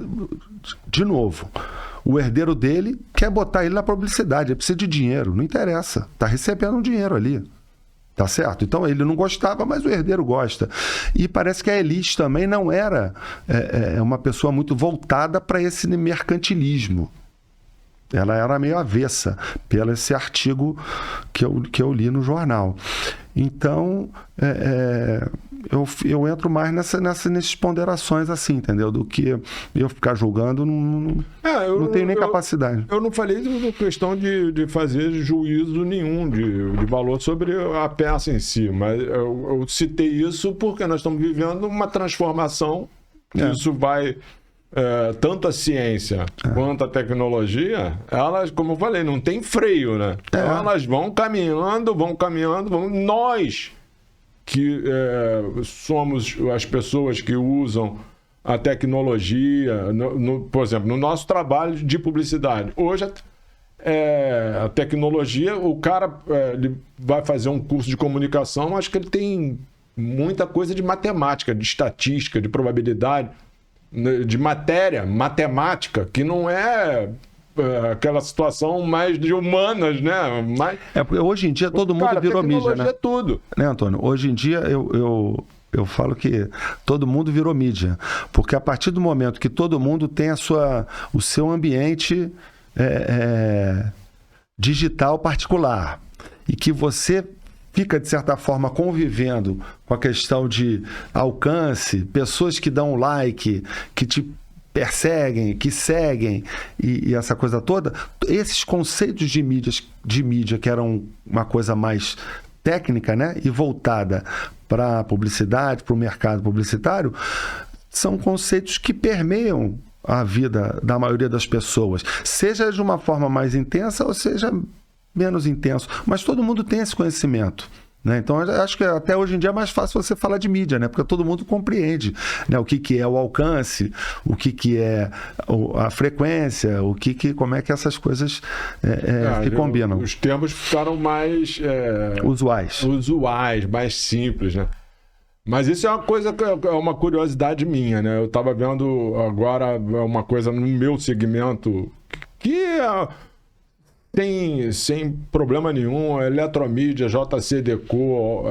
de novo, o herdeiro dele quer botar ele na publicidade, ele precisa de dinheiro, não interessa, está recebendo um dinheiro ali. Tá certo? Então ele não gostava, mas o herdeiro gosta. E parece que a Elis também não era uma pessoa muito voltada para esse mercantilismo. Ela era meio avessa pelo esse artigo que eu li no jornal. Então, eu entro mais nessas ponderações assim, entendeu? Do que eu ficar julgando, não tenho nem capacidade. Eu não falei de questão de fazer juízo nenhum de valor sobre a peça em si, mas eu citei isso porque nós estamos vivendo uma transformação, isso vai... tanto a ciência quanto a tecnologia, elas, como eu falei, não tem freio, né? Elas vão caminhando, nós que somos as pessoas que usam a tecnologia, por exemplo, no nosso trabalho de publicidade. Hoje, a tecnologia, o cara ele vai fazer um curso de comunicação, acho que ele tem muita coisa de matemática, de estatística, de probabilidade, de matemática, que não é aquela situação mais de humanas, né? Porque hoje em dia todo mundo virou mídia, né? É tudo. Né, Antônio? Hoje em dia eu falo que todo mundo virou mídia, porque a partir do momento que todo mundo tem o seu ambiente digital particular e que você fica, de certa forma, convivendo com a questão de alcance, pessoas que dão like, que te perseguem, que seguem, e essa coisa toda, esses conceitos de mídia que eram uma coisa mais técnica, né, e voltada para a publicidade, para o mercado publicitário, são conceitos que permeiam a vida da maioria das pessoas, seja de uma forma mais intensa ou seja menos intenso, mas todo mundo tem esse conhecimento, né? Então, eu acho que até hoje em dia é mais fácil você falar de mídia, né? Porque todo mundo compreende, né? O que é o alcance, o que é a frequência, como é que essas coisas se combinam. Os termos ficaram mais... usuais, mais simples, né? Mas isso é uma coisa que é uma curiosidade minha, né? Eu estava vendo agora uma coisa no meu segmento que sem problema nenhum, Eletromídia, JC Deco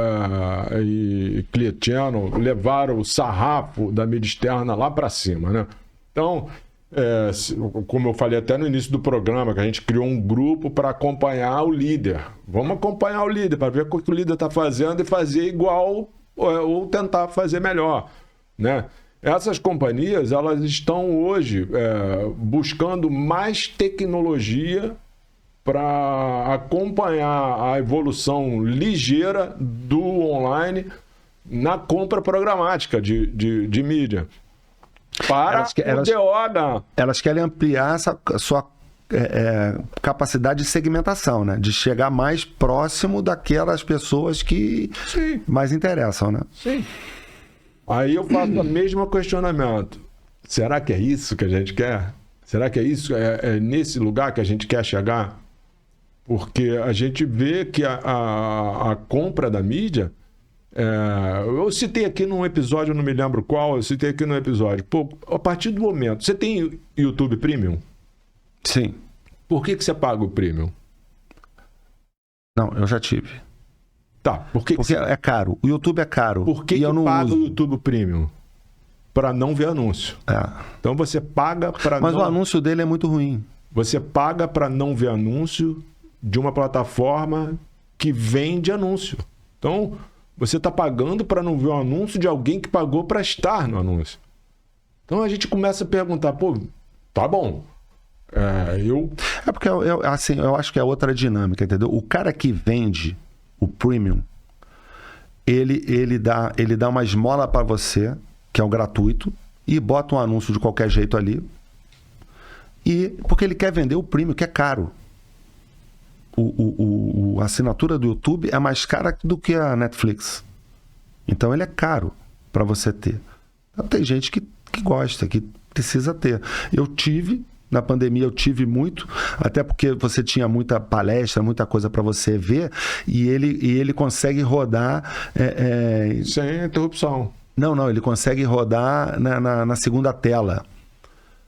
e Clear Channel levaram o sarrafo da mídia externa lá para cima, né? Então, como eu falei até no início do programa, que a gente criou um grupo para acompanhar o líder. Vamos acompanhar o líder para ver o que o líder está fazendo e fazer igual ou tentar fazer melhor, né? Essas companhias, elas estão hoje buscando mais tecnologia para acompanhar a evolução ligeira do online na compra programática de mídia. Para o DOH. Elas querem ampliar a sua capacidade de segmentação, né? De chegar mais próximo daquelas pessoas que Sim. mais interessam, né? Sim. Aí eu faço o mesmo questionamento. Será que é isso que a gente quer? Será que é isso? É nesse lugar que a gente quer chegar? Porque a gente vê que a compra da mídia... eu citei aqui num episódio, eu não me lembro qual, eu citei aqui num episódio. Pô, a partir do momento... Você tem YouTube Premium? Sim. Por que você paga o Premium? Não, eu já tive. Tá, porque é caro. O YouTube é caro. Por que eu não paga o YouTube Premium? Para não ver anúncio. Então você paga para Mas o anúncio dele é muito ruim. Você paga para não ver anúncio de uma plataforma que vende anúncio. Então, você está pagando para não ver o anúncio de alguém que pagou para estar no anúncio. Então a gente começa a perguntar, pô, tá bom. É porque assim, eu acho que é outra dinâmica, entendeu? O cara que vende o premium, ele dá uma esmola para você, que é o gratuito, e bota um anúncio de qualquer jeito ali, porque ele quer vender o premium, que é caro. A assinatura do YouTube é mais cara do que a Netflix. Então ele é caro para você ter. Então, tem gente que gosta, que precisa ter. Na pandemia eu tive muito, até porque você tinha muita palestra, muita coisa para você ver, e ele consegue rodar... sem interrupção. Não, ele consegue rodar na segunda tela.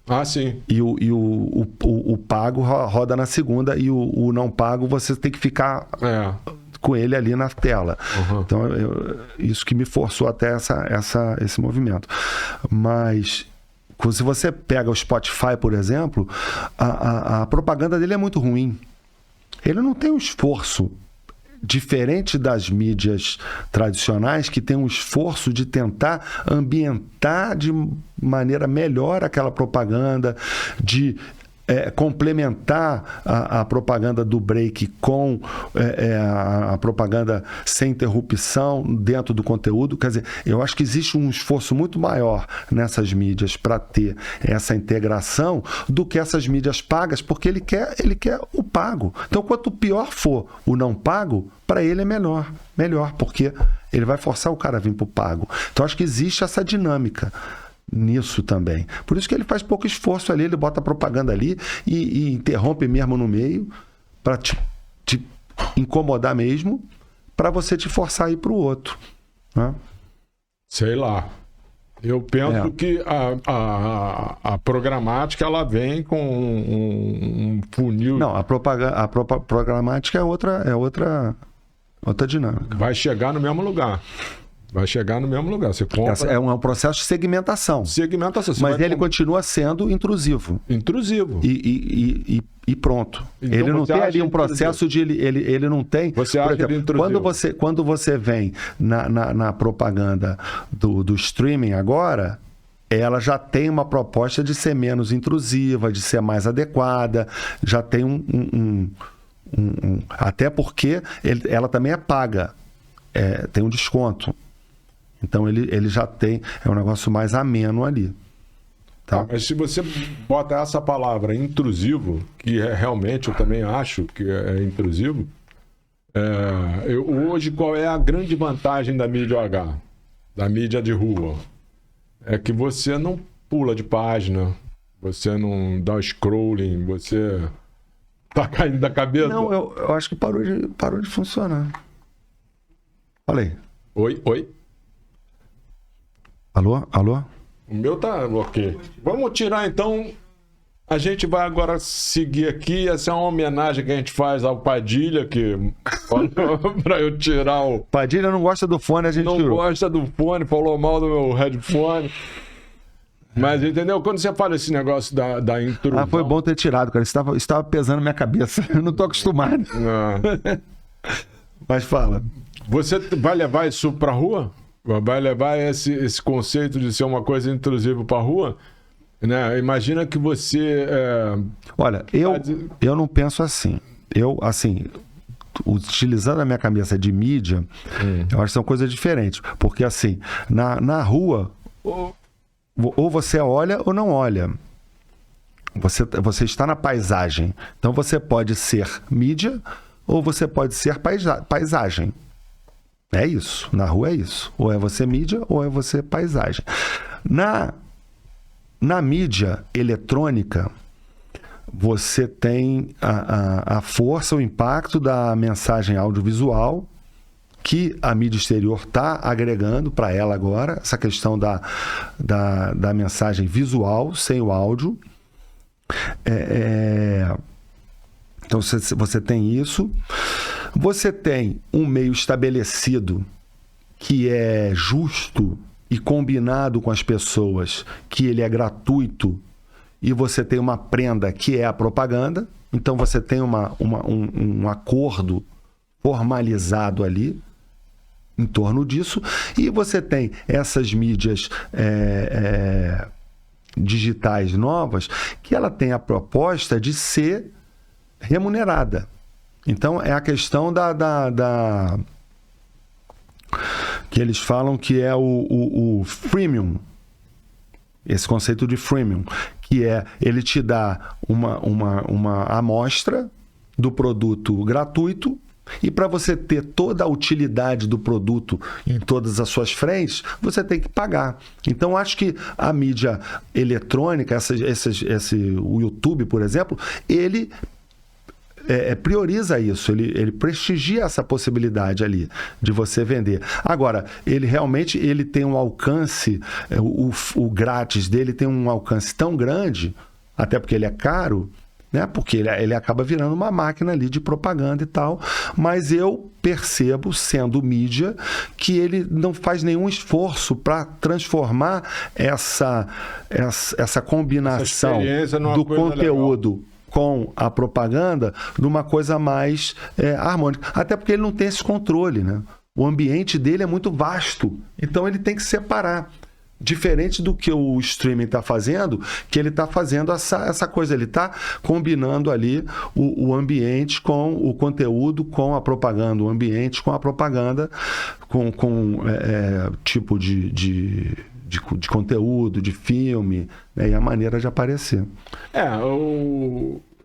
Ah, sim. E o pago roda na segunda, e o não pago você tem que ficar com ele ali na tela. Uhum. Então, isso que me forçou até esse movimento. Mas... se você pega o Spotify, por exemplo, a propaganda dele é muito ruim. Ele não tem um esforço diferente das mídias tradicionais, que tem um esforço de tentar ambientar de maneira melhor aquela propaganda, de complementar a propaganda do break com a propaganda sem interrupção dentro do conteúdo. Quer dizer, eu acho que existe um esforço muito maior nessas mídias para ter essa integração do que essas mídias pagas, porque ele quer o pago. Então, quanto pior for o não pago, para ele é melhor, porque ele vai forçar o cara a vir para o pago. Então, acho que existe essa dinâmica nisso também. Por isso que ele faz pouco esforço ali, ele bota propaganda ali e interrompe mesmo no meio para te incomodar mesmo, para você te forçar a ir para o outro, né? Sei lá. Eu penso que a programática ela vem com um funil. Não, a programática é outra dinâmica. Vai chegar no mesmo lugar. Você compra... É um processo de segmentação. Mas ele continua sendo intrusivo. E pronto. Então, ele não tem ali um processo de... Ele não tem... Você acha ele intrusivo? Quando você vem na propaganda do streaming agora, ela já tem uma proposta de ser menos intrusiva, de ser mais adequada, já tem até porque ela também é paga. Tem um desconto. Então ele já tem... É um negócio mais ameno ali. Tá? Mas se você bota essa palavra intrusivo, que realmente eu também acho que é intrusivo, hoje qual é a grande vantagem da mídia OH? Da mídia de rua? É que você não pula de página, você não dá scrolling, você tá caindo da cabeça. Não, eu acho que parou de funcionar. Falei. Oi? Alô? O meu tá ok. Vamos tirar então A gente vai agora seguir aqui. Essa é uma homenagem que a gente faz ao Padilha, que para eu tirar o... Padilha não gosta do fone, a gente não tirou. gosta do fone, falou mal do meu headphone. Mas entendeu? Quando você fala esse negócio da intrusão... Ah, foi bom ter tirado, cara. Estava pesando minha cabeça. Eu não tô acostumado. Não. Mas fala. Você vai levar isso pra rua? Vai levar esse conceito de ser uma coisa intrusiva pra rua? Né? Imagina que você... Olha, eu não penso assim. Eu, assim, utilizando a minha cabeça de mídia, eu acho que são coisas diferentes. Porque, assim, na rua, ou você olha ou não olha. Você está na paisagem. Então, você pode ser mídia ou você pode ser paisagem. É isso. Na rua é isso. Ou é você mídia ou é você paisagem. Na mídia eletrônica, você tem a força, o impacto da mensagem audiovisual que a mídia exterior está agregando para ela agora, essa questão da mensagem visual sem o áudio. Então você tem isso. Você tem um meio estabelecido que é justo e combinado com as pessoas, que ele é gratuito, e você tem uma prenda que é a propaganda. Então você tem um acordo formalizado ali em torno disso, e você tem essas mídias digitais novas que ela tem a proposta de ser remunerada. Então é a questão que eles falam que é o freemium, esse conceito de freemium, que é ele te dá uma amostra do produto gratuito, e para você ter toda a utilidade do produto em todas as suas frentes, você tem que pagar. Então, acho que a mídia eletrônica, o YouTube, por exemplo, ele prioriza isso, ele prestigia essa possibilidade ali de você vender. Agora, ele realmente tem um alcance, o grátis dele tem um alcance tão grande, até porque ele é caro, né? Porque ele acaba virando uma máquina ali de propaganda e tal, mas eu percebo, sendo mídia, que ele não faz nenhum esforço para transformar essa combinação do conteúdo legal com a propaganda numa coisa mais harmônica. Até porque ele não tem esse controle, né? O ambiente dele é muito vasto, então ele tem que separar. Diferente do que o streaming está fazendo, que ele está fazendo essa coisa, ele está combinando ali o ambiente com o conteúdo, com a propaganda, o ambiente com a propaganda, com tipo de conteúdo, de filme, né, e a maneira de aparecer.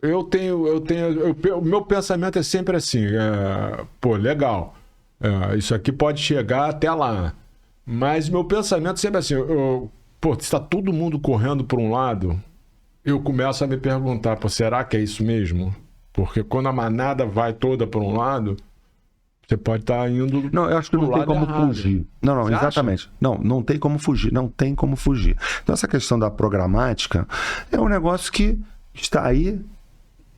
O meu pensamento é sempre assim, legal, isso aqui pode chegar até lá. Mas meu pensamento sempre é assim, está todo mundo correndo por um lado, eu começo a me perguntar, será que é isso mesmo? Porque quando a manada vai toda por um lado, você pode estar indo... Não, eu acho que não tem como fugir. Não, você exatamente. Acha? Não tem como fugir, não tem como fugir. Então essa questão da programática é um negócio que está aí,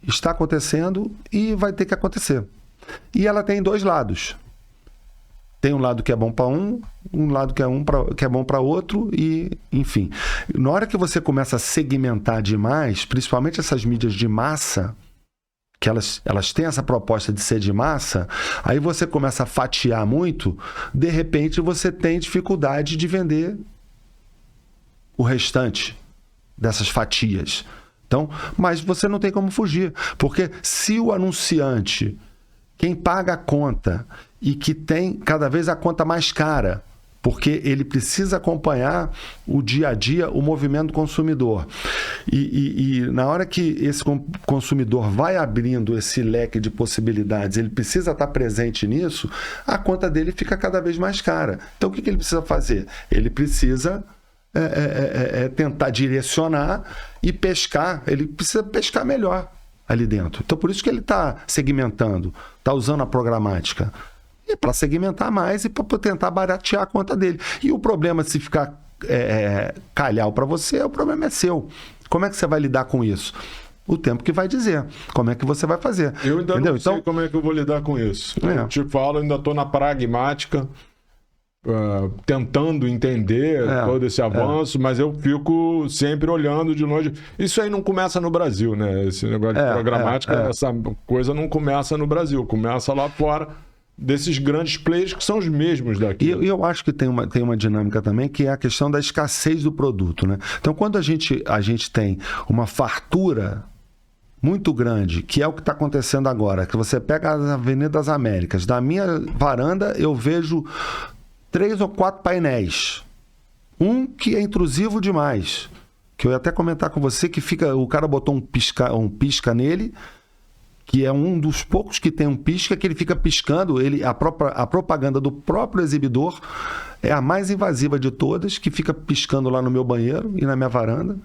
está acontecendo e vai ter que acontecer. E ela tem dois lados. Tem um lado que é bom para um lado que é bom para outro, e enfim. Na hora que você começa a segmentar demais, principalmente essas mídias de massa, que elas têm essa proposta de ser de massa, aí você começa a fatiar muito, de repente você tem dificuldade de vender o restante dessas fatias. Então, mas você não tem como fugir, porque se o anunciante, quem paga a conta e que tem cada vez a conta mais cara, porque ele precisa acompanhar o dia a dia, o movimento do consumidor. E na hora que esse consumidor vai abrindo esse leque de possibilidades, ele precisa estar presente nisso, a conta dele fica cada vez mais cara. Então, o que ele precisa fazer? Ele precisa tentar direcionar e pescar. Ele precisa pescar melhor ali dentro. Então, por isso que ele está segmentando, está usando a programática. E para segmentar mais e para tentar baratear a conta dele. E o problema, se ficar calhau para você, o problema é seu. Como é que você vai lidar com isso? O tempo que vai dizer. Como é que você vai fazer? Eu ainda não sei como é que eu vou lidar com isso. Eu te falo, ainda estou na pragmática, tentando entender todo esse avanço, mas eu fico sempre olhando de longe. Isso aí não começa no Brasil, né? Esse negócio de programática, essa coisa não começa no Brasil, começa lá fora desses grandes players que são os mesmos daqui. E eu acho que tem uma dinâmica também, que é a questão da escassez do produto, né? Então, quando a gente tem uma fartura muito grande, que é o que está acontecendo agora, que você pega as Avenidas Américas, da minha varanda eu vejo 3 ou 4 painéis. Um que é intrusivo demais, que eu ia até comentar com você, que o cara botou um pisca nele, que é um dos poucos que tem um pisca, que ele fica piscando, a propaganda do próprio exibidor é a mais invasiva de todas, que fica piscando lá no meu banheiro e na minha varanda.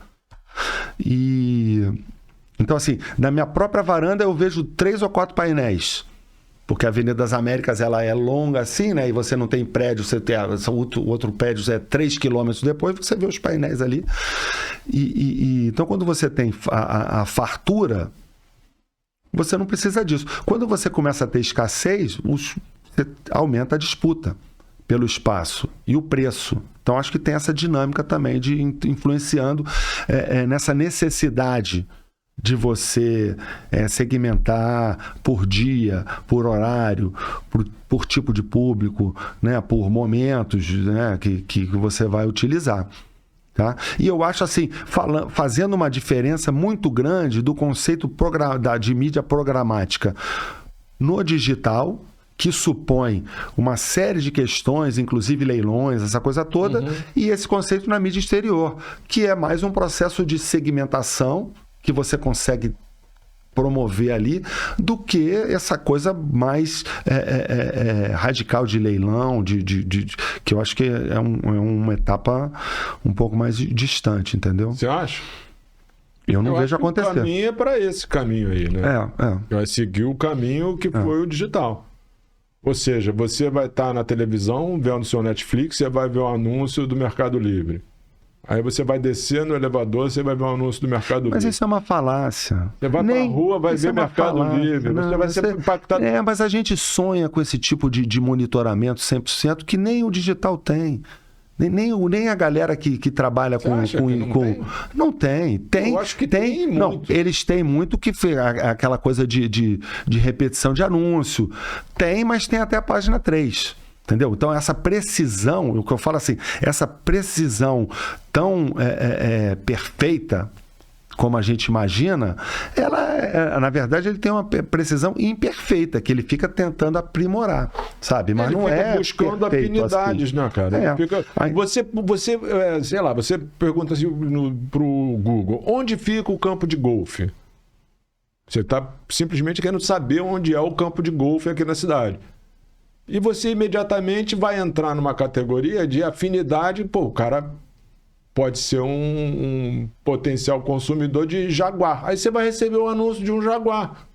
Então, assim, na minha própria varanda eu vejo 3 ou 4 painéis, porque a Avenida das Américas ela é longa assim, né? E você não tem prédio, você tem outro prédio é 3 quilômetros depois, você vê os painéis ali. Então, quando você tem a fartura, você não precisa disso. Quando você começa a ter escassez, você aumenta a disputa pelo espaço e o preço. Então, acho que tem essa dinâmica também de influenciando nessa necessidade de você segmentar por dia, por horário, por tipo de público, né, por momentos, né, que você vai utilizar. Tá? E eu acho assim, fazendo uma diferença muito grande do conceito de mídia programática no digital, que supõe uma série de questões, inclusive leilões, essa coisa toda, e esse conceito na mídia exterior, que é mais um processo de segmentação que você consegue promover ali, do que essa coisa mais radical de leilão, que eu acho que é uma etapa um pouco mais distante, entendeu? Você acha? Eu não vejo acontecer. O caminho é para esse caminho aí, né? Vai seguir o caminho que foi o digital. Ou seja, você vai estar na televisão vendo seu Netflix, você vai ver o anúncio do Mercado Livre. Aí você vai descer no elevador, você vai ver um anúncio do Mercado Livre. Mas isso é uma falácia. Você vai pra rua, vai ver Mercado Livre. Você vai ser impactado. Mas a gente sonha com esse tipo de monitoramento 100% que nem o digital tem. Nem a galera que trabalha com... Não tem. Eu acho que tem muito. Não, eles têm muito, que aquela coisa de repetição de anúncio. Tem, mas tem até a página 3. Entendeu? Então, essa precisão, o que eu falo assim, essa precisão tão perfeita como a gente imagina, ela, na verdade, ele tem uma precisão imperfeita, que ele fica tentando aprimorar, sabe? Mas não é buscando afinidades, assim, né, cara? Você sei lá, você pergunta assim pro Google, onde fica o campo de golfe? Você está simplesmente querendo saber onde é o campo de golfe aqui na cidade. E você imediatamente vai entrar numa categoria de afinidade. Pô, o cara pode ser um potencial consumidor de Jaguar. Aí você vai receber um anúncio de um Jaguar.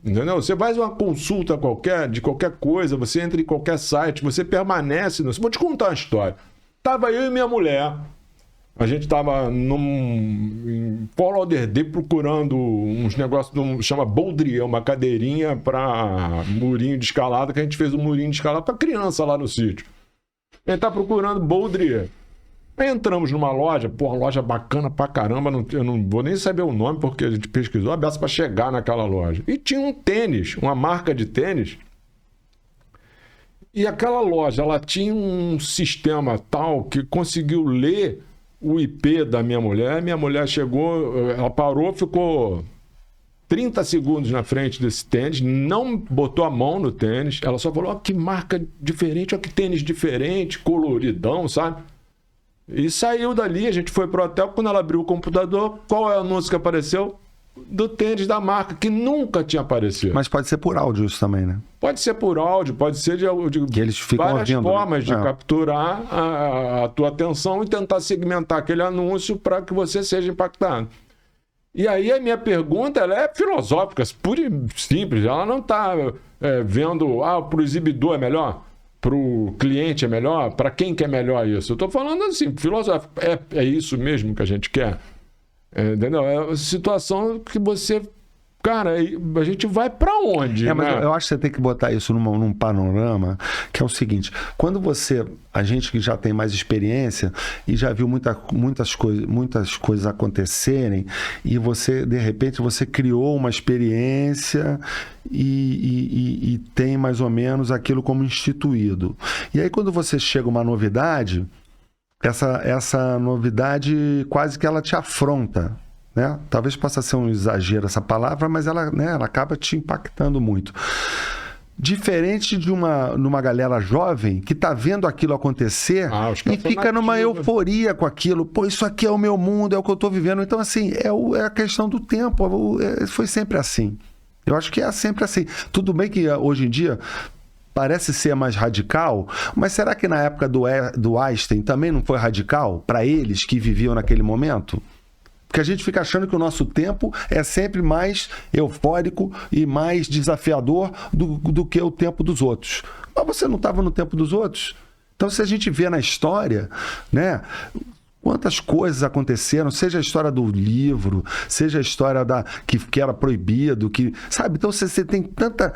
Entendeu? Você faz uma consulta qualquer, de qualquer coisa, você entra em qualquer site, você permanece... Vou te contar uma história. Tava eu e minha mulher... A gente estava em Fort Lauderdale procurando uns negócios, chama Baudrier, uma cadeirinha para murinho de escalada, que a gente fez um murinho de escalada para criança lá no sítio. A gente tá procurando Baudrier. Aí entramos numa loja, uma loja bacana pra caramba, eu não vou nem saber o nome, porque a gente pesquisou a beça para chegar naquela loja. E tinha um tênis, uma marca de tênis. E aquela loja, ela tinha um sistema tal que conseguiu ler o IP da minha mulher chegou, ela parou, ficou 30 segundos na frente desse tênis, não botou a mão no tênis, ela só falou, ó, que marca diferente, ó, que tênis diferente, coloridão, sabe? E saiu dali, a gente foi pro hotel, quando ela abriu o computador, qual é o anúncio que apareceu? Do tênis da marca, que nunca tinha aparecido. Mas pode ser por áudio isso também, né? Pode ser por áudio, pode ser de que eles ficam várias ouvindo, formas de capturar a tua atenção e tentar segmentar aquele anúncio para que você seja impactado. E aí a minha pergunta, ela é filosófica, pura e simples. Ela não está vendo, para o exibidor é melhor, para o cliente é melhor, para quem que é melhor isso. Eu estou falando assim, filosófico. É isso mesmo que a gente quer? Entendeu? É uma situação que você... Cara, a gente vai pra onde? Mas né? eu acho que você tem que botar isso num panorama, que é o seguinte: quando a gente que já tem mais experiência e já viu muitas coisas acontecerem, e você, de repente, você criou uma experiência e tem mais ou menos aquilo como instituído. E aí, quando você chega uma novidade, essa novidade quase que ela te afronta. Né? Talvez possa ser um exagero essa palavra, mas ela acaba te impactando muito. Diferente de numa galera jovem que está vendo aquilo acontecer e fica numa euforia com aquilo. Pô, isso aqui é o meu mundo, é o que eu estou vivendo. Então, assim, é a questão do tempo. Foi sempre assim. Eu acho que é sempre assim. Tudo bem que hoje em dia parece ser mais radical, mas será que na época do Einstein também não foi radical para eles que viviam naquele momento? Porque a gente fica achando que o nosso tempo é sempre mais eufórico e mais desafiador do que o tempo dos outros. Mas você não estava no tempo dos outros? Então, se a gente vê na história, né, quantas coisas aconteceram, seja a história do livro, seja a história que era proibido, sabe? Então, você tem tanta...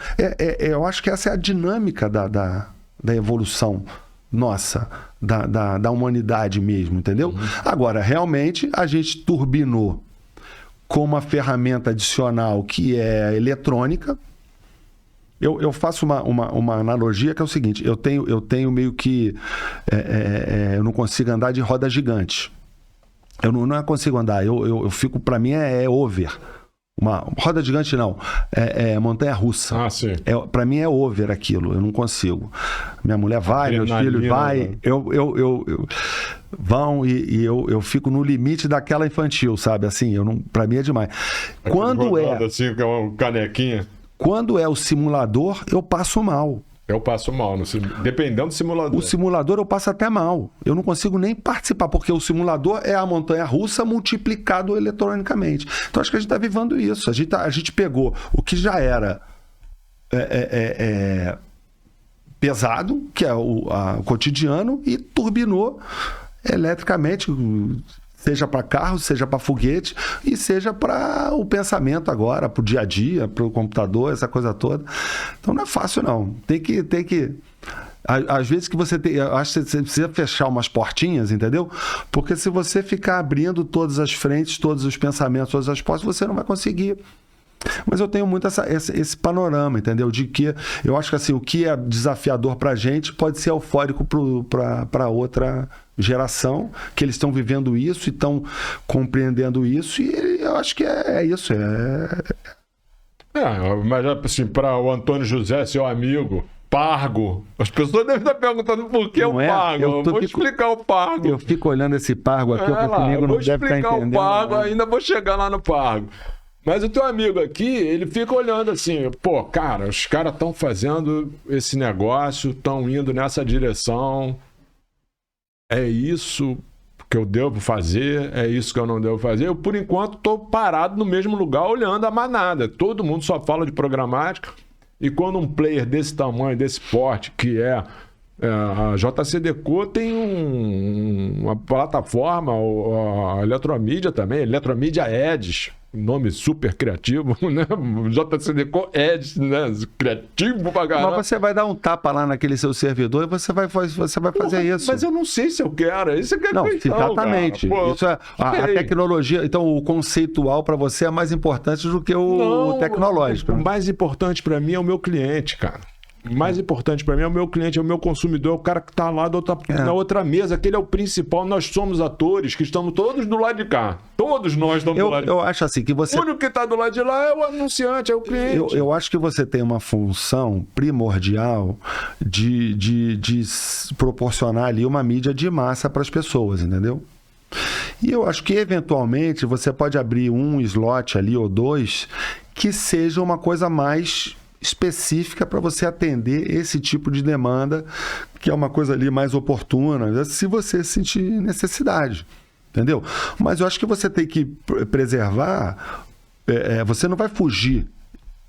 eu acho que essa é a dinâmica da evolução nossa, da humanidade mesmo, entendeu? Agora, realmente, a gente turbinou com uma ferramenta adicional que é eletrônica. Eu faço uma analogia que é o seguinte: eu tenho meio que... eu não consigo andar de roda gigante. Eu não consigo andar, eu fico... Para mim é over. Uma roda gigante não, montanha-russa. Ah, sim. Para mim é over aquilo, eu não consigo. Minha mulher vai, meus filhos vai, vão e eu fico no limite daquela infantil, sabe? Assim, para mim é demais. Quando assim, que é uma canequinha. Quando é o simulador, eu passo mal. Eu passo mal, dependendo do simulador. O simulador eu passo até mal. Eu não consigo nem participar, porque o simulador é a montanha-russa multiplicado eletronicamente. Então, acho que a gente está vivendo isso. A gente pegou o que já era pesado, que é o cotidiano, e turbinou eletricamente, seja para carro, seja para foguete, e seja para o pensamento agora, para o dia a dia, para o computador, essa coisa toda. Então não é fácil, não. Tem que... Às vezes que eu acho que você precisa fechar umas portinhas, entendeu? Porque se você ficar abrindo todas as frentes, todos os pensamentos, todas as portas, você não vai conseguir. Mas eu tenho muito esse panorama, entendeu? De que eu acho que assim, o que é desafiador para a gente pode ser eufórico para outra geração, que eles estão vivendo isso e estão compreendendo isso, e eu acho que é isso. Mas assim, para o Antônio José, seu amigo, Pargo, as pessoas devem estar perguntando por que o Pargo. Eu vou explicar o Pargo. Eu fico olhando esse Pargo aqui, comigo não deve estar entendendo. Vou explicar o Pargo, ainda vou chegar lá no Pargo. Mas o teu amigo aqui, ele fica olhando assim, pô, cara, os caras estão fazendo esse negócio, estão indo nessa direção, é isso que eu devo fazer, é isso que eu não devo fazer. Eu, por enquanto, estou parado no mesmo lugar, olhando a manada. Todo mundo só fala de programática, e quando um player desse tamanho, desse porte, que é a JCDecaux, tem uma plataforma, a Eletromídia também, Eletromídia Edge, nome super criativo, né? JCDecaux Edge, né? Criativo pra caramba. Mas você vai dar um tapa lá naquele seu servidor e você vai fazer isso. Mas eu não sei se eu quero. Isso é que é não, exatamente. Isso é a tecnologia. Então, o conceitual para você é mais importante do que o tecnológico. O mais importante para mim é o meu cliente, cara. O mais importante para mim é o meu cliente, é o meu consumidor, é o cara que está lá na outra mesa, aquele é o principal. Nós somos atores que estamos todos do lado de cá. Todos nós estamos do lado de cá. Eu acho assim que você... O único que está do lado de lá é o anunciante, é o cliente. Eu acho que você tem uma função primordial de proporcionar ali uma mídia de massa para as pessoas, entendeu? E eu acho que, eventualmente, você pode abrir um slot ali ou dois que seja uma coisa mais específica para você atender esse tipo de demanda, que é uma coisa ali mais oportuna, se você sentir necessidade, entendeu? Mas eu acho que você tem que preservar, você não vai fugir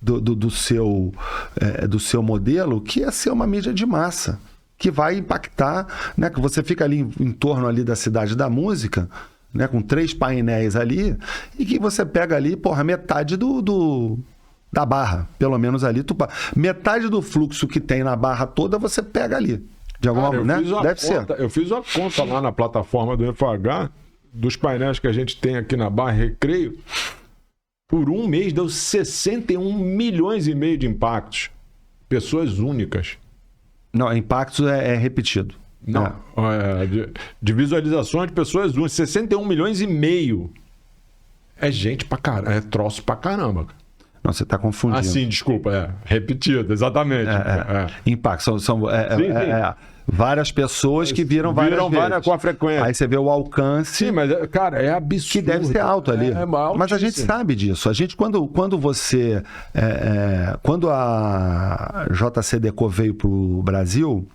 do seu modelo, que é ser uma mídia de massa, que vai impactar, né? Que você fica ali em torno ali da cidade da música, né, com 3 painéis ali, e que você pega ali, porra, metade da barra, pelo menos ali, metade do fluxo que tem na barra toda, você pega ali. De alguma maneira, né? Deve ser. Eu fiz uma conta lá na plataforma do FH, dos painéis que a gente tem aqui na barra Recreio, por um mês deu 61 milhões e meio de impactos. Pessoas únicas. Não, impactos é repetido. Não, de visualizações de pessoas únicas, 61 milhões e meio. É gente pra caramba, é troço pra caramba. Não, você está confundindo. Ah, sim, desculpa, repetido, exatamente. Impacto, são várias pessoas que viram várias vezes. Com a frequência. Aí você vê o alcance. Sim, mas, cara, é absurdo. Que deve ser alto ali. Mas a gente sabe disso. A gente, quando a JCDecaux veio para o Brasil,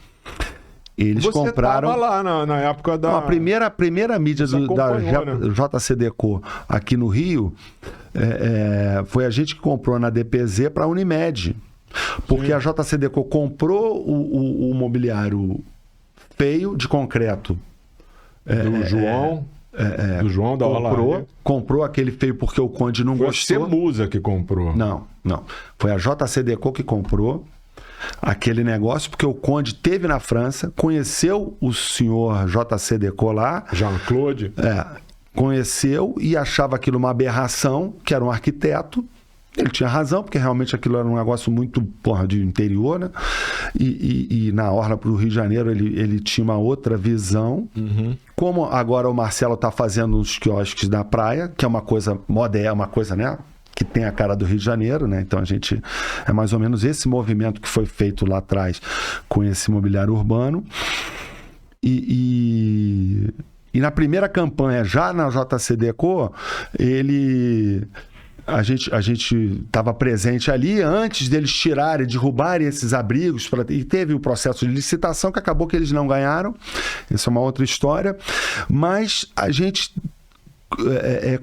eles compraram. Você estava lá na época da. Não, a primeira mídia da JCDecaux aqui no Rio foi a gente que comprou na DPZ para a Unimed. Porque a JCDecaux comprou o mobiliário feio de concreto. Do João da Olaria. Comprou aquele feio porque o Conde não gostou. Foi a Semusa que comprou. Não. Foi a JCDecaux que comprou aquele negócio, porque o Conde esteve na França, conheceu o senhor JCDecaux lá. Jean-Claude. Conheceu e achava aquilo uma aberração, que era um arquiteto. Ele tinha razão, porque realmente aquilo era um negócio muito de interior, né? E na orla para o Rio de Janeiro ele tinha uma outra visão. Uhum. Como agora o Marcelo está fazendo os quiosques da praia, que é uma coisa moderna, uma coisa, né? Que tem a cara do Rio de Janeiro, né? Então é mais ou menos esse movimento que foi feito lá atrás com esse mobiliário urbano. E na primeira campanha, já na JCDecaux, a gente estava presente ali antes deles tirarem, derrubarem esses abrigos, e teve o processo de licitação que acabou que eles não ganharam. Essa é uma outra história. Mas a gente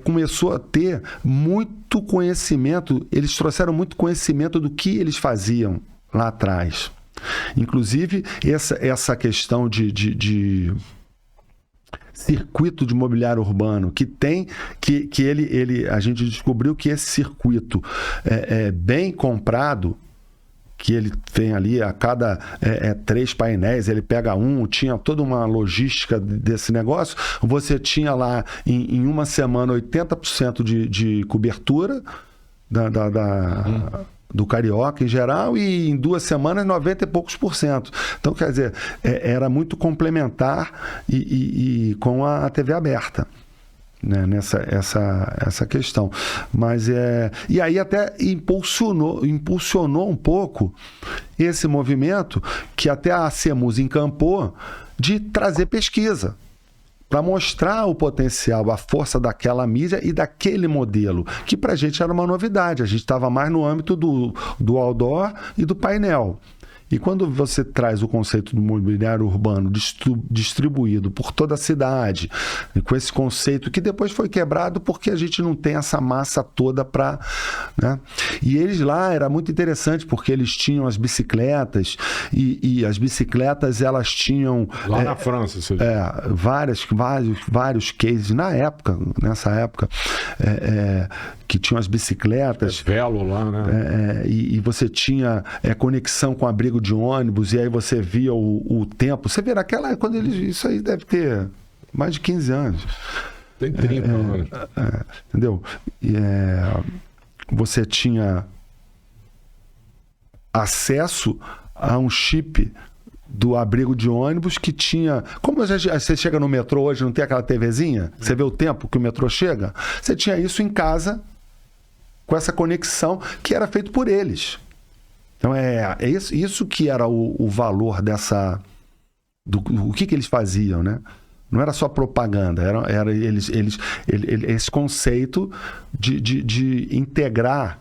começou a ter muito conhecimento, eles trouxeram muito conhecimento do que eles faziam lá atrás. Inclusive, essa questão de circuito de mobiliário urbano que tem, a gente descobriu que esse circuito é bem comprado, que ele tem ali a cada 3 painéis, ele pega tinha toda uma logística desse negócio. Você tinha lá em uma semana 80% de cobertura do carioca em geral, e em 2 semanas 90 e poucos %. Então, quer dizer, era muito complementar e com a TV aberta, né, essa questão. Mas e aí até impulsionou um pouco esse movimento que até a Semusa encampou de trazer pesquisa para mostrar o potencial, a força daquela mídia e daquele modelo, que para a gente era uma novidade. A gente estava mais no âmbito do outdoor e do painel. E quando você traz o conceito do mobiliário urbano distribuído por toda a cidade, e com esse conceito que depois foi quebrado porque a gente não tem essa massa toda para... Né? E eles lá, era muito interessante, porque eles tinham as bicicletas, e as bicicletas, elas tinham... Lá na França, você vários cases nessa época, que tinham as bicicletas. Velo lá, né? E você tinha conexão com abrigo de ônibus, e aí você via o tempo. Você vê naquela... isso aí deve ter mais de 15 anos. Tem 30 anos. Entendeu? Você tinha acesso a um chip do abrigo de ônibus que tinha... Como você chega no metrô hoje, não tem aquela TVzinha? Você vê o tempo que o metrô chega? Você tinha isso em casa, com essa conexão que era feito por eles. Então isso que era o valor o que eles faziam, né? Não era só propaganda, era esse conceito de integrar,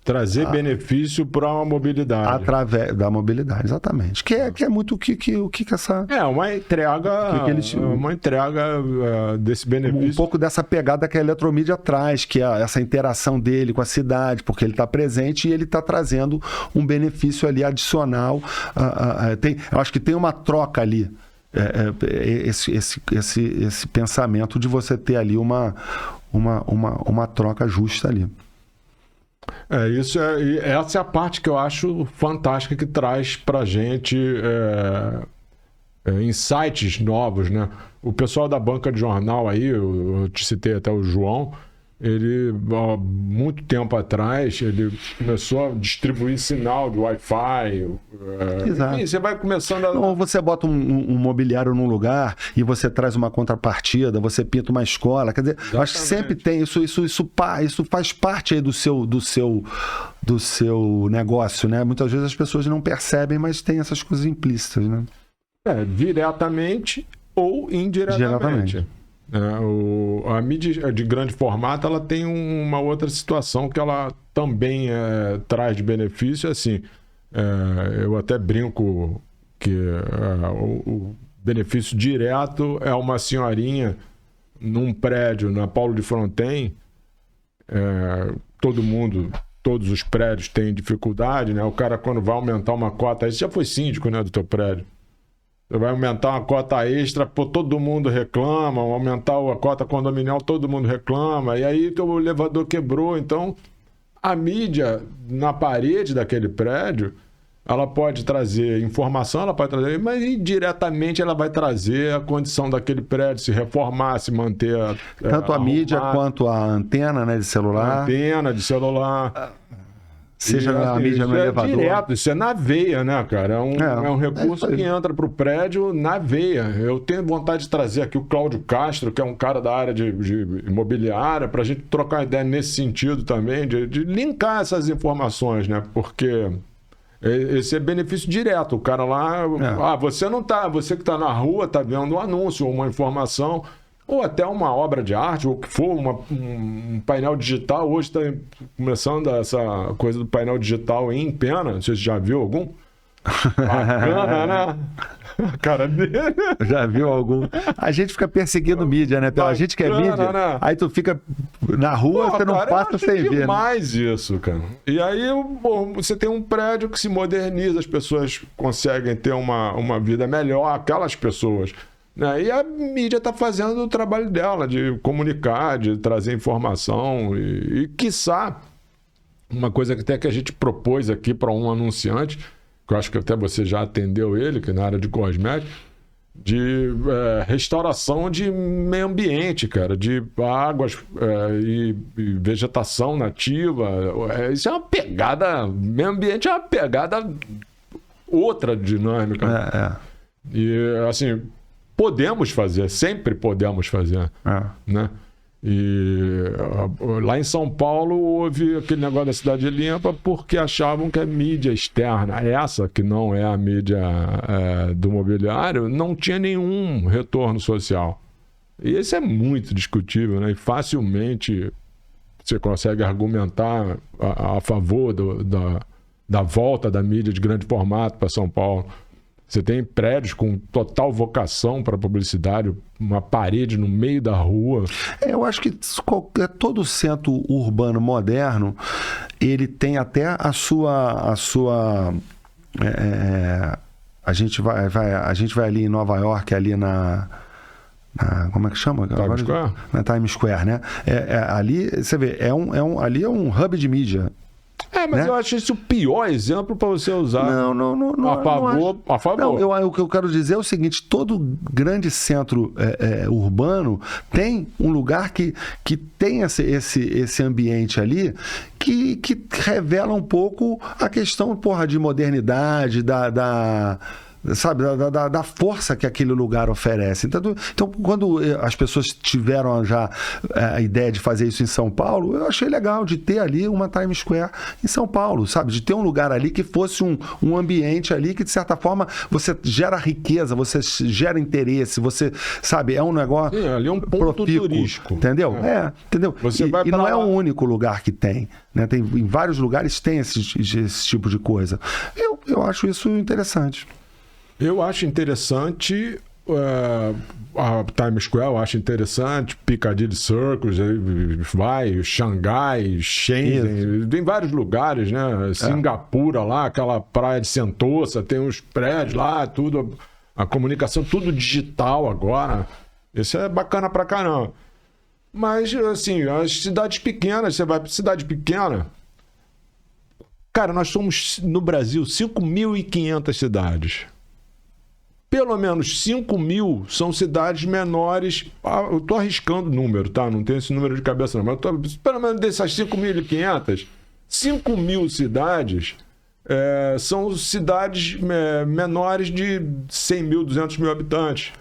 trazer benefício para a mobilidade. Através da mobilidade, exatamente. Que é muito o que essa... uma entrega desse benefício. Um pouco dessa pegada que a eletromídia traz, que é essa interação dele com a cidade, porque ele está presente e ele está trazendo um benefício ali adicional. Eu acho que tem uma troca ali. esse pensamento de você ter ali uma troca justa ali. Essa é a parte que eu acho fantástica, que traz pra gente insights novos, né? O pessoal da banca de jornal aí, eu te citei até o João, ele, há muito tempo atrás, ele começou a distribuir sinal de Wi-Fi. Enfim, você vai começando a... Ou você bota um mobiliário num lugar e você traz uma contrapartida, você pinta uma escola. Quer dizer, eu acho que sempre tem isso faz parte aí do seu negócio, né? Muitas vezes as pessoas não percebem, mas tem essas coisas implícitas, né? Diretamente ou indiretamente. A mídia de grande formato, ela tem uma outra situação que ela também traz de benefício. Assim, eu até brinco que o benefício direto é uma senhorinha num prédio na Paulo de Fronten. Todos os prédios têm dificuldade, né? O cara, quando vai aumentar uma cota, isso já foi síndico, né, do teu prédio. Você vai aumentar uma cota extra, todo mundo reclama, aumentar a cota condominial, todo mundo reclama, e aí o elevador quebrou. Então, a mídia na parede daquele prédio, ela pode trazer informação, mas indiretamente ela vai trazer a condição daquele prédio, se reformar, se manter... Tanto a mídia quanto a antena, né, de celular. A antena de celular... Seja na mídia, no elevador. Direto, isso é na veia, né, cara? É um recurso que entra para o prédio na veia. Eu tenho vontade de trazer aqui o Cláudio Castro, que é um cara da área de imobiliária, para a gente trocar ideia nesse sentido também, de linkar essas informações, né? Porque esse é benefício direto. O cara lá, você que está na rua, está vendo um anúncio ou uma informação, ou até uma obra de arte, ou o que for, um painel digital. Hoje está começando essa coisa do painel digital em pena. Não sei se já viu algum. Bacana, né? A cara dele. Já viu algum? A gente fica perseguindo mídia, né? Pela gente que é mídia, né? Aí tu fica na rua, você não passa sem ver. Demais isso, cara. E aí você tem um prédio que se moderniza, as pessoas conseguem ter uma vida melhor, aquelas pessoas... E a mídia está fazendo o trabalho dela, de comunicar, de trazer informação e quiçá, uma coisa que até que a gente propôs aqui para um anunciante, que eu acho que até você já atendeu ele, que é na área de cosméticos, de restauração de meio ambiente, cara, de águas e vegetação nativa. Isso é uma pegada, meio ambiente é uma pegada outra dinâmica. E assim... sempre podemos fazer, né? E lá em São Paulo houve aquele negócio da cidade limpa porque achavam que a mídia externa, essa que não é a mídia do mobiliário, não tinha nenhum retorno social. E esse é muito discutível, né? E facilmente você consegue argumentar a favor da volta da mídia de grande formato para São Paulo. Você tem prédios com total vocação para publicidade, uma parede no meio da rua. Eu acho que todo centro urbano moderno, ele tem até a sua a gente vai ali em Nova York, ali na como é que chama? Times Square? Na Times Square, né? Ali, você vê, ali é um hub de mídia. Mas né? Eu acho esse o pior exemplo para você usar. Não. A favor. Não, o que eu quero dizer é o seguinte: todo grande centro urbano tem um lugar que tem esse ambiente ali que revela um pouco a questão, de modernidade, sabe, da força que aquele lugar oferece. Então, quando as pessoas tiveram já a ideia de fazer isso em São Paulo, eu achei legal de ter ali uma Times Square em São Paulo, sabe? De ter um lugar ali que fosse um ambiente ali que, de certa forma, você gera riqueza, você gera interesse, você, sabe, é um negócio... Sim, ali é um ponto turístico. Entendeu? Entendeu? E não é o único lugar que tem, né? Em vários lugares tem esse tipo de coisa. Eu acho isso interessante. Eu acho interessante a Times Square, eu acho interessante, Piccadilly Circus, Xangai, Shenzhen, tem vários lugares, né? Singapura lá, aquela praia de Sentosa, tem uns prédios lá, tudo A comunicação, tudo digital agora. Isso é bacana pra caramba. Mas, assim, as cidades pequenas, você vai pra cidade pequena... Cara, nós somos, no Brasil, 5.500 cidades. Pelo menos 5.000 são cidades menores. Eu tô arriscando o número, tá? Não tenho esse número de cabeça, não. Mas pelo menos dessas 5.500, 5.000 cidades são cidades menores de 100 mil, 200 mil habitantes.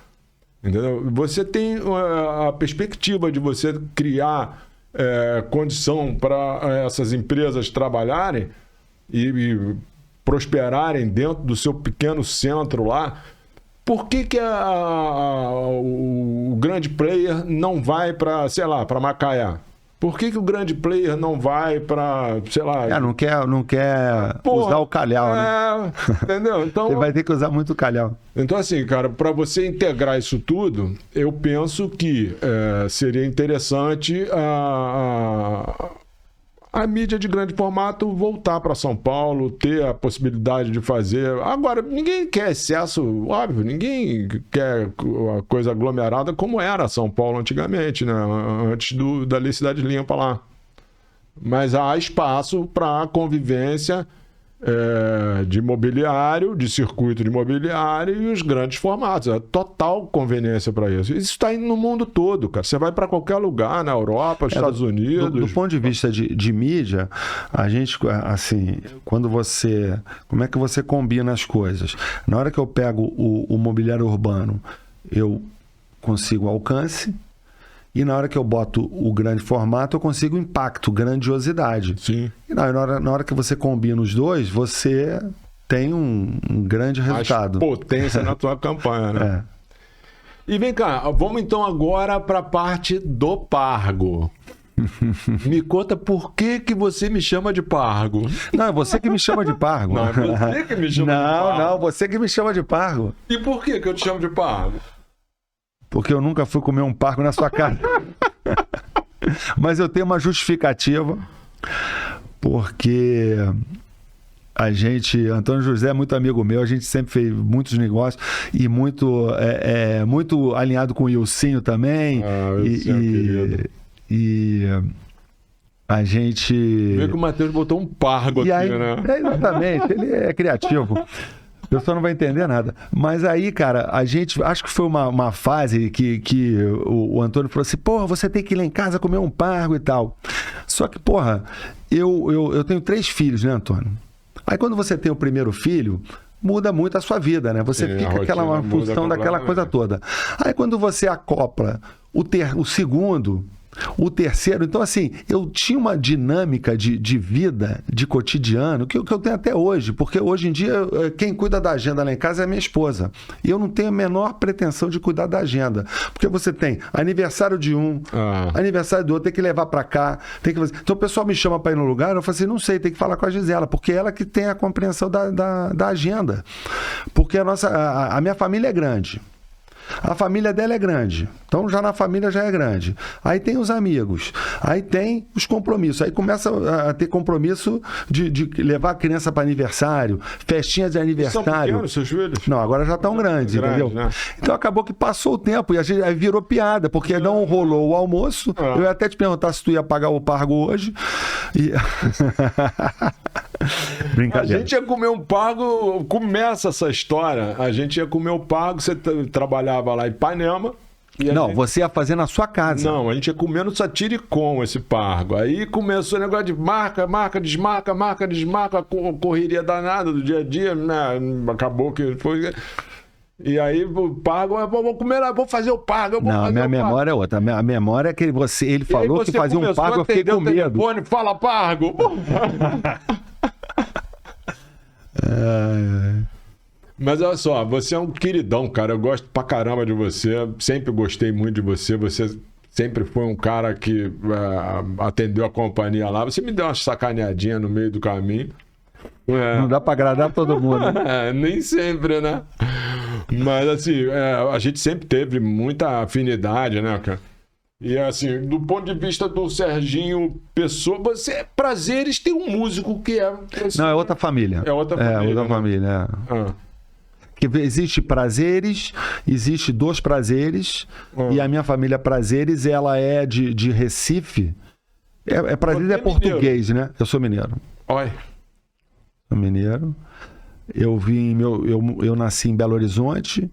Entendeu? Você tem a perspectiva de você criar condição para essas empresas trabalharem e prosperarem dentro do seu pequeno centro lá. Por que o grande player não vai para, sei lá, para Macaé? Por que o grande player não vai para, sei lá... Não quer usar o calhau, né? Entendeu? Então, você vai ter que usar muito o calhau. Então, assim, cara, para você integrar isso tudo, eu penso que seria interessante a mídia de grande formato voltar para São Paulo, ter a possibilidade de fazer... Agora, ninguém quer excesso, óbvio, ninguém quer a coisa aglomerada como era São Paulo antigamente, né? Antes da Lei Cidade Limpa lá. Mas há espaço para convivência de imobiliário, de circuito de imobiliário e os grandes formatos. É total conveniência para isso. Isso está indo no mundo todo, cara. Você vai para qualquer lugar, na Europa, nos Estados Unidos. Do ponto de vista de mídia, a gente, assim, quando você... Como é que você combina as coisas? Na hora que eu pego o mobiliário urbano, eu consigo alcance. E na hora que eu boto o grande formato, eu consigo impacto, grandiosidade. Sim. E na hora que você combina os dois, você tem um grande resultado. Mais potência na tua campanha, né? E vem cá, vamos então agora para a parte do Pargo. Me conta por que você me chama de Pargo. Não, é você que me chama de Pargo. Não, é você que me chama de Pargo. Não, você que me chama de Pargo. E por que eu te chamo de Pargo? Porque eu nunca fui comer um pargo na sua casa. Mas eu tenho uma justificativa, porque Antônio José é muito amigo meu, a gente sempre fez muitos negócios e muito alinhado com o Ilcinho também. E a gente... Vê que o Matheus botou um Pargo aqui, aí, né? Exatamente, ele é criativo. A pessoa não vai entender nada. Mas aí, cara, acho que foi uma fase que o Antônio falou assim, porra, você tem que ir lá em casa comer um pargo e tal. Só que, porra, eu tenho 3 filhos, né, Antônio? Aí quando você tem o primeiro filho, muda muito a sua vida, né? Você fica aquela função daquela coisa toda. Aí quando você acopla o segundo... O terceiro, então assim, eu tinha uma dinâmica de vida, de cotidiano, que eu tenho até hoje, porque hoje em dia quem cuida da agenda lá em casa é a minha esposa. E eu não tenho a menor pretensão de cuidar da agenda, porque você tem aniversário de um, aniversário do outro, tem que levar para cá, tem que fazer. Então o pessoal me chama para ir no lugar, eu falo assim, não sei, tem que falar com a Gisela, porque ela que tem a compreensão da agenda. Porque a minha família é grande. A família dela é grande, então já na família já é grande. Aí tem os amigos, aí tem os compromissos. Aí começa a ter compromisso de levar a criança para aniversário, festinha de aniversário. São pequenos, seus filhos? Não, agora já estão grandes, entendeu? Né? Então acabou que passou o tempo e aí virou piada, porque não rolou o almoço. Eu ia até te perguntar se tu ia pagar o pargo hoje. Brincadeira. A gente ia comer um pargo, começa essa história, a gente ia comer o pargo, você trabalhava lá em Ipanema. Não, você ia fazer na sua casa. Não, a gente ia comer no Satiricon esse pargo. Aí começou o negócio de marca, desmarca, correria danada do dia a dia, né? Acabou que foi... E aí o pargo, vou comer lá, vou fazer o pargo. Não, minha memória é outra. A memória é que ele falou que fazia um pargo, eu fiquei com medo. Telefone, fala pargo. Mas olha só, você é um queridão, cara. Eu gosto pra caramba de você. Sempre gostei muito de você. Você sempre foi um cara que atendeu a companhia lá. Você me deu uma sacaneadinha no meio do caminho. Não dá pra agradar todo mundo. Nem sempre, né? Mas assim, a gente sempre teve muita afinidade, né, cara? E assim, do ponto de vista do Serginho Pessoa, Prazeres tem um músico que é... Não, é outra família. É outra família. É outra família, que existe prazeres, existe dois prazeres, e a minha família Prazeres, ela é de Recife. Prazeres é português, né? Eu sou mineiro. Oi. Sou mineiro. Eu nasci em Belo Horizonte.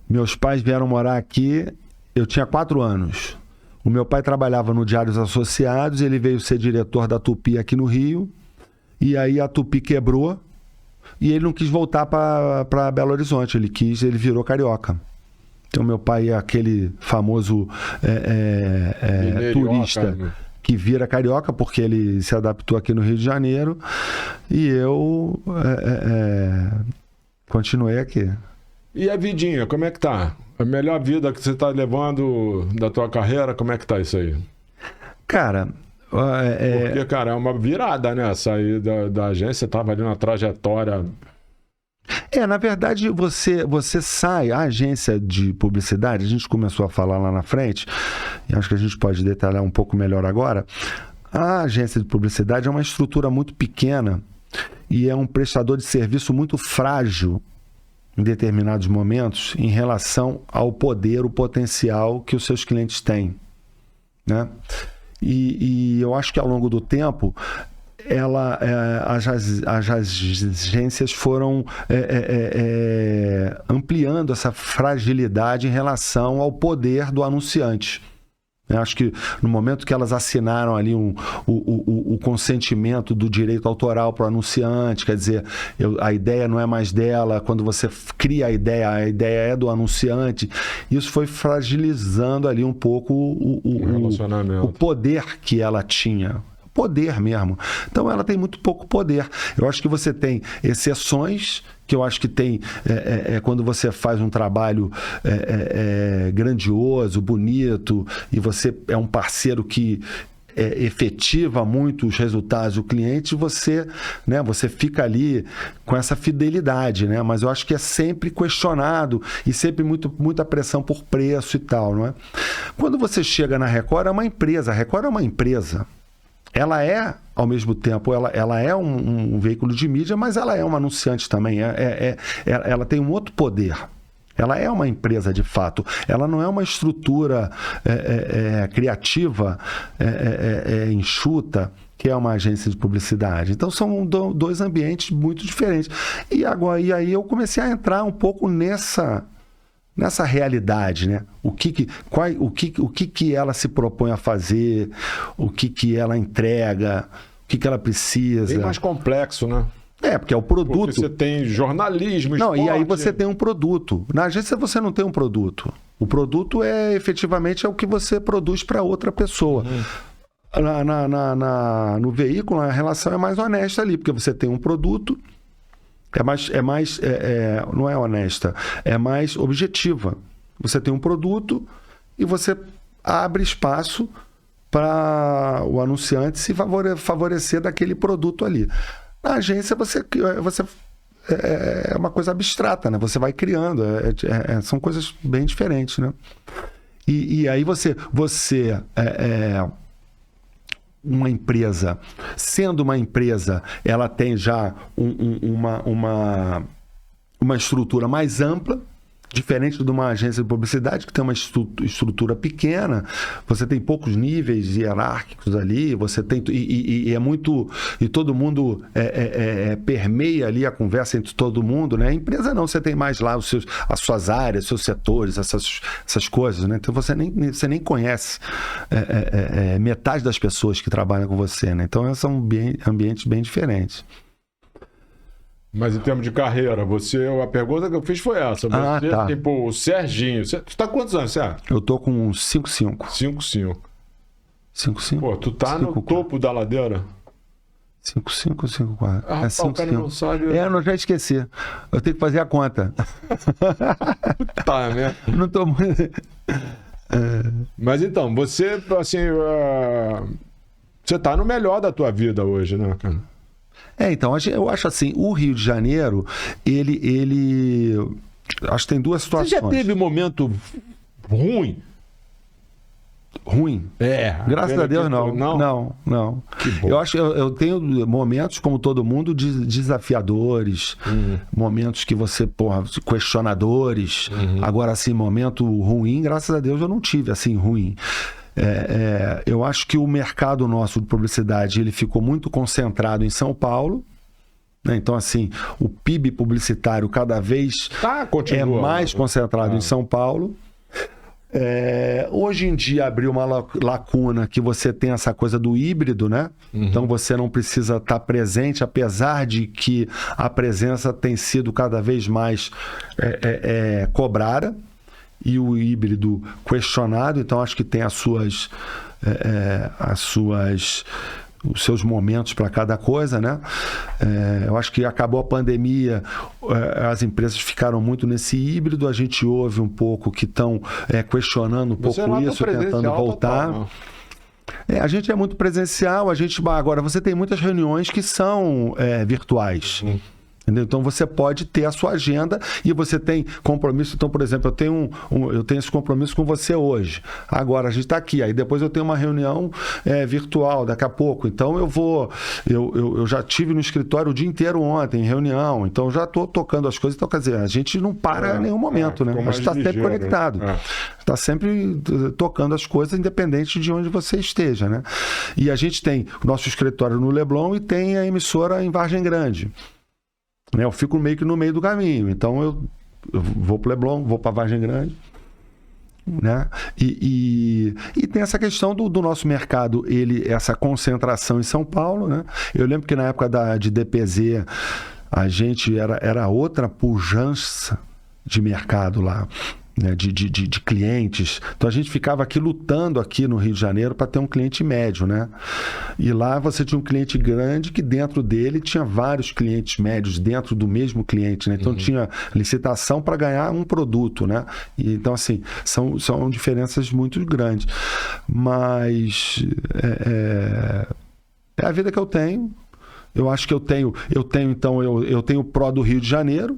Meus pais vieram morar aqui. Eu tinha 4 anos. O meu pai trabalhava no Diários Associados. Ele veio ser diretor da Tupi aqui no Rio. E aí a Tupi quebrou. E ele não quis voltar para Belo Horizonte. Ele virou carioca. Então meu pai é aquele famoso turista, né, que vira carioca, porque ele se adaptou aqui no Rio de Janeiro, e eu continuei aqui. E a vidinha, como é que tá? A melhor vida que você tá levando da tua carreira, como é que tá isso aí? Cara... Porque, cara, é uma virada, né? Sair da agência, tava ali na trajetória... Na verdade, você sai, a agência de publicidade, a gente começou a falar lá na frente, e acho que a gente pode detalhar um pouco melhor agora. A agência de publicidade é uma estrutura muito pequena e é um prestador de serviço muito frágil em determinados momentos em relação ao poder, o potencial que os seus clientes têm, né? E eu acho que ao longo do tempo as agências foram ampliando essa fragilidade em relação ao poder do anunciante. Eu acho que no momento que elas assinaram ali o consentimento do direito autoral para o anunciante, quer dizer, a ideia não é mais dela, quando você cria a ideia é do anunciante, isso foi fragilizando ali um pouco o poder que ela tinha. Poder mesmo. Então ela tem muito pouco poder. Eu acho que você tem exceções, que eu acho que tem quando você faz um trabalho grandioso, bonito, e você é um parceiro que efetiva muito os resultados do cliente, você fica ali com essa fidelidade, né? Mas eu acho que é sempre questionado e sempre muita pressão por preço e tal, não é? Quando você chega na Record, é uma empresa. A Record é uma empresa. Ela é, ao mesmo tempo, ela é um veículo de mídia, mas ela é uma anunciante também. Ela tem um outro poder. Ela é uma empresa, de fato. Ela não é uma estrutura criativa, enxuta, que é uma agência de publicidade. Então, são dois ambientes muito diferentes. E aí eu comecei a entrar um pouco nessa realidade, né? O que ela se propõe a fazer, o que ela entrega, o que ela precisa. Bem mais complexo, né? Porque é o produto. Porque você tem jornalismo, esporte. Não, e aí você tem um produto. Na agência você não tem um produto. O produto efetivamente é o que você produz para outra pessoa. No veículo, a relação é mais honesta ali, porque você tem um produto. Não é honesta, é mais objetiva. Você tem um produto e você abre espaço para o anunciante se favorecer daquele produto ali. Na agência você é uma coisa abstrata, né? Você vai criando, são coisas bem diferentes, né? E aí você uma empresa, sendo uma empresa, ela tem já uma estrutura mais ampla, diferente de uma agência de publicidade que tem uma estrutura pequena. Você tem poucos níveis hierárquicos ali, você tem e é muito, e todo mundo permeia ali a conversa entre todo mundo, né? A empresa não, você tem mais lá as suas áreas, seus setores, essas coisas, né? Então você nem conhece metade das pessoas que trabalham com você, né? Então são ambientes bem diferentes. Mas em termos de carreira, a pergunta que eu fiz foi essa. Você, tá. Tipo, o Serginho. Você tá com quantos anos, Sérgio? Eu tô com 5,5. 5,5. 5,5? Pô, tu tá no topo da ladeira? 5,5 ou 5,4? Ah, o cara não sabe. Eu já esqueci. Eu tenho que fazer a conta. Tá, né? Não tô muito... Mas então, você, assim... Você tá no melhor da tua vida hoje, né, cara? Então, eu acho assim, o Rio de Janeiro, ele acho que tem duas situações. Você já teve momento ruim? ruim. Graças a Deus, não. Não. Que bom. Eu acho que eu tenho momentos, como todo mundo, desafiadores, momentos que você, questionadores. Agora, assim, momento ruim, graças a Deus eu não tive, assim, ruim. Eu acho que o mercado nosso de publicidade, ele ficou muito concentrado em São Paulo. Então, assim, o PIB publicitário cada vez é mais concentrado em São Paulo. Hoje em dia abriu uma lacuna que você tem essa coisa do híbrido, né? Então você não precisa estar presente, apesar de que a presença tem sido cada vez mais cobrada e o híbrido questionado. Então acho que tem os seus momentos para cada coisa, né? Eu acho que acabou a pandemia, as empresas ficaram muito nesse híbrido, a gente ouve um pouco que estão questionando um pouco isso, tentando voltar. Total, a gente é muito presencial, agora você tem muitas reuniões que são virtuais. Entendeu? Então você pode ter a sua agenda e você tem compromisso. Então, por exemplo, eu tenho esse compromisso com você hoje. Agora a gente está aqui. Aí depois eu tenho uma reunião virtual daqui a pouco. Então eu já tive no escritório o dia inteiro ontem, em reunião. Então eu já estou tocando as coisas. Então, quer dizer, a gente não para em nenhum momento, né? A gente está sempre conectado. Está sempre tocando as coisas, independente de onde você esteja, né? E a gente tem o nosso escritório no Leblon e tem a emissora em Vargem Grande. Eu fico meio que no meio do caminho. Então eu vou para o Leblon, vou para Vargem Grande, né? E tem essa questão do nosso mercado, essa concentração em São Paulo, né? Eu lembro que na época de DPZ a gente era outra pujança de mercado lá, né? de clientes. Então a gente ficava aqui lutando aqui no Rio de Janeiro para ter um cliente médio, né? E lá você tinha um cliente grande que dentro dele tinha vários clientes médios dentro do mesmo cliente, né? Então tinha licitação para ganhar um produto, né? E, então assim, são diferenças muito grandes. Mas é a vida que eu tenho. Eu acho que eu tenho o pró do Rio de Janeiro.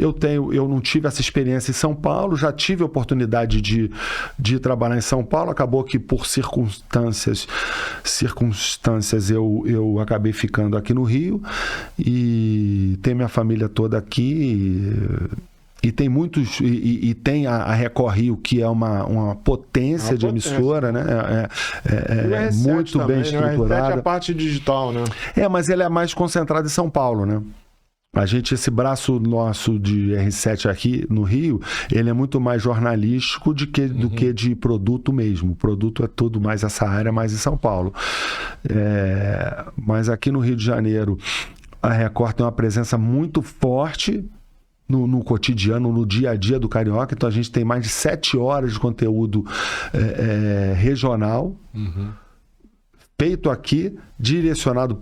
Eu não tive essa experiência em São Paulo, já tive a oportunidade de trabalhar em São Paulo, acabou que por circunstâncias eu acabei ficando aqui no Rio e tenho minha família toda aqui e tem muitos, e tem a Record Rio, que é uma potência de emissora, né? É muito bem estruturada. É a parte digital, né? Mas ela é mais concentrada em São Paulo, né? Esse braço nosso de R7 aqui no Rio, ele é muito mais jornalístico do que de produto mesmo. O produto é tudo mais essa área, mais em São Paulo. Mas aqui no Rio de Janeiro, a Record tem uma presença muito forte no cotidiano, no dia a dia do carioca. Então a gente tem mais de 7 horas de conteúdo regional. Feito aqui, direcionado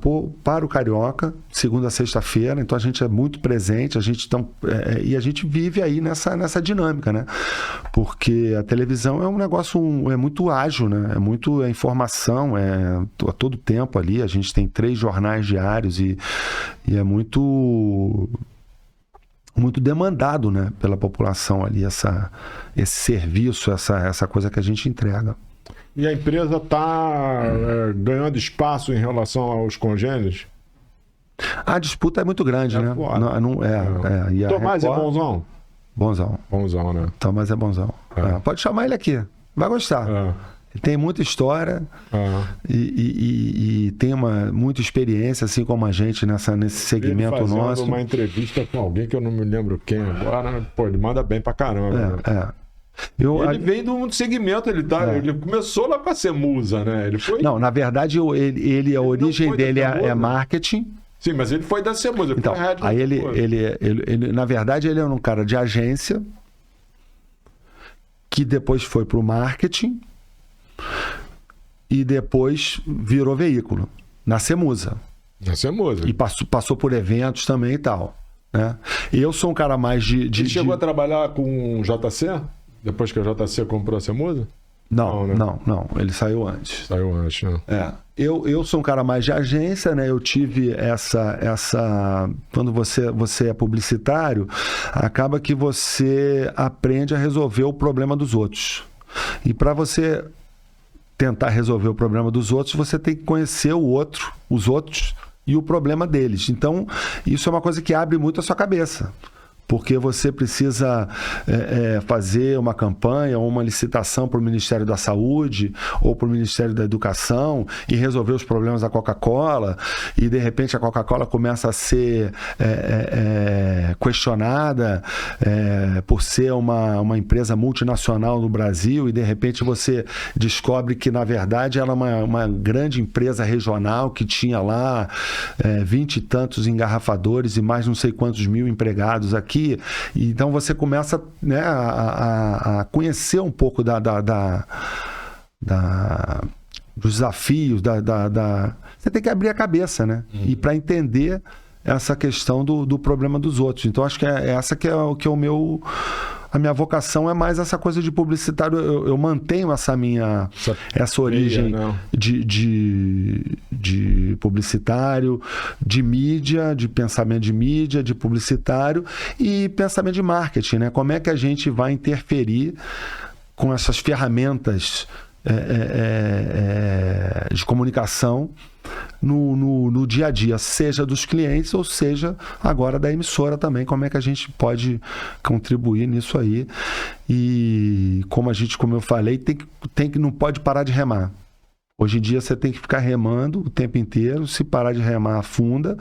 para o carioca, segunda a sexta-feira. Então a gente é muito presente, e a gente vive aí nessa dinâmica, né? Porque a televisão é um negócio muito ágil, né? É informação, a todo tempo ali. A gente tem 3 jornais diários e é muito demandado, né, pela população ali, esse serviço, essa coisa que a gente entrega. E a empresa está ganhando espaço em relação aos congêneres? A disputa é muito grande, né? Tomás é bonzão? Bonzão. Bonzão, né? Tomás é bonzão. Pode chamar ele aqui, vai gostar. Ele tem muita história e tem muita experiência, assim como a gente nesse segmento ele nosso. Uma entrevista com alguém que eu não me lembro quem agora, ele manda bem pra caramba. Ele veio do segmento, ele começou lá para ser musa, né? Ele foi... Não, na verdade, a origem dele é marketing. Sim, mas ele foi da Semusa. Então, aí ele, na verdade, ele é um cara de agência que depois foi para o marketing e depois virou veículo na Semusa. Na Semusa. E passou por eventos também e tal, né? Eu sou um cara mais Ele chegou a trabalhar com o JC? Depois que a JC comprou a Semusa? Não. Ele saiu antes. Saiu antes, né? Eu sou um cara mais de agência, né? Eu tive essa... Quando você é publicitário, acaba que você aprende a resolver o problema dos outros. E para você tentar resolver o problema dos outros, você tem que conhecer os outros e o problema deles. Então, isso é uma coisa que abre muito a sua cabeça. Porque você precisa fazer uma campanha ou uma licitação para o Ministério da Saúde ou para o Ministério da Educação e resolver os problemas da Coca-Cola, e de repente a Coca-Cola começa a ser questionada por ser uma empresa multinacional no Brasil, e de repente você descobre que na verdade ela é uma grande empresa regional que tinha lá 20 e tantos engarrafadores e mais não sei quantos mil empregados aqui. Então você começa, né, a conhecer um pouco dos desafios, você tem que abrir a cabeça, né? E para entender essa questão do problema dos outros. Então acho que essa que é o meu... A minha vocação é mais essa coisa de publicitário. Eu mantenho essa origem de publicitário, de mídia, de pensamento de mídia, de publicitário e pensamento de marketing, né? Como é que a gente vai interferir com essas ferramentas de comunicação no dia a dia, seja dos clientes ou seja agora da emissora também, como é que a gente pode contribuir nisso aí. E como eu falei, não pode parar de remar. Hoje em dia você tem que ficar remando o tempo inteiro. Se parar de remar, afunda.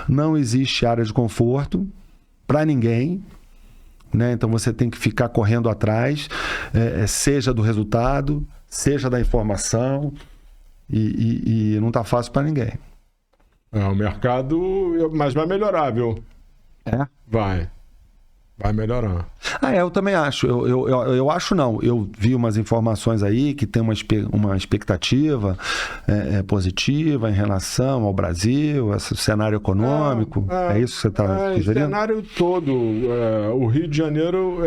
Não existe área de conforto para ninguém, né? Então você tem que ficar correndo atrás, seja do resultado, seja da informação, e não tá fácil para ninguém. O mercado, mas vai melhorar, viu? Vai melhorar. Eu também acho. Eu acho não. Eu vi umas informações aí que tem uma expectativa positiva em relação ao Brasil, esse cenário econômico. É isso que você está sugerindo? O cenário todo. O Rio de Janeiro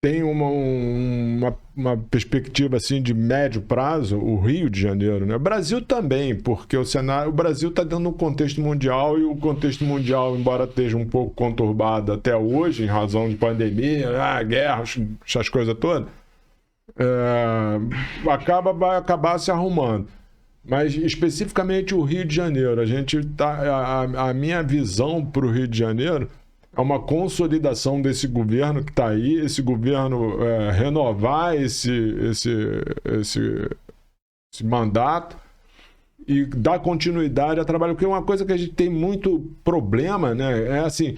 tem uma perspectiva assim de médio prazo, o Rio de Janeiro, né? O Brasil também, porque o Brasil está dentro de um contexto mundial, e o contexto mundial, embora esteja um pouco conturbado até hoje, em razão de pandemia, guerra, essas coisas todas, vai acabar se arrumando. Mas especificamente o Rio de Janeiro, a minha visão para o Rio de Janeiro é uma consolidação desse governo que está aí, esse governo renovar esse mandato e dar continuidade ao trabalho, porque uma coisa que a gente tem muito problema, né, é assim,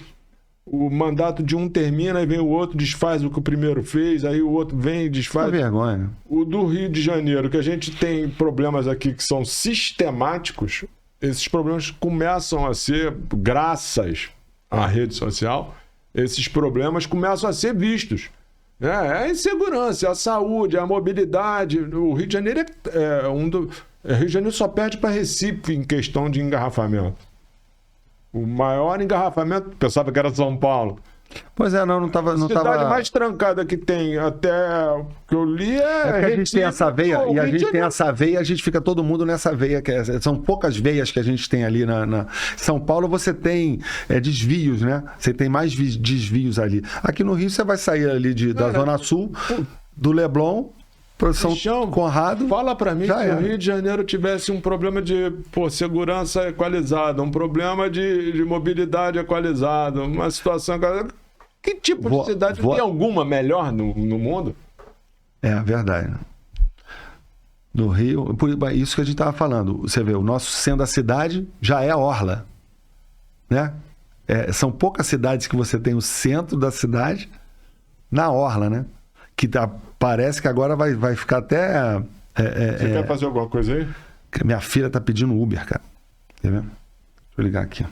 o mandato de um termina e vem o outro, desfaz o que o primeiro fez, aí o outro vem e desfaz. Que vergonha. O do Rio de Janeiro, que a gente tem problemas aqui que são sistemáticos, esses problemas começam a ser, graças à rede social, esses problemas começam a ser vistos. A insegurança, a saúde, a mobilidade. O Rio de Janeiro Rio de Janeiro só perde para Recife em questão de engarrafamento. O maior engarrafamento, pensava que era São Paulo. Pois não estava. A cidade mais trancada que tem, até que eu li, que a gente tem essa veia, e a gente tem essa veia, a gente fica todo mundo nessa veia, são poucas veias que a gente tem ali na São Paulo. Você tem desvios, né? Você tem mais desvios ali. Aqui no Rio você vai sair ali da Zona Sul, do Leblon, para São Conrado. Fala para mim, se o Rio de Janeiro tivesse um problema de segurança equalizada, um problema de mobilidade equalizada, uma situação... Que tipo de cidade tem alguma melhor no mundo? É verdade. No Rio, isso que a gente estava falando, você vê, o nosso centro da cidade já é a orla, né? São poucas cidades que você tem o centro da cidade na orla, né? Que parece que agora vai ficar até... Você quer fazer alguma coisa aí? Minha filha tá pedindo Uber, cara. Quer ver? Deixa eu ligar aqui.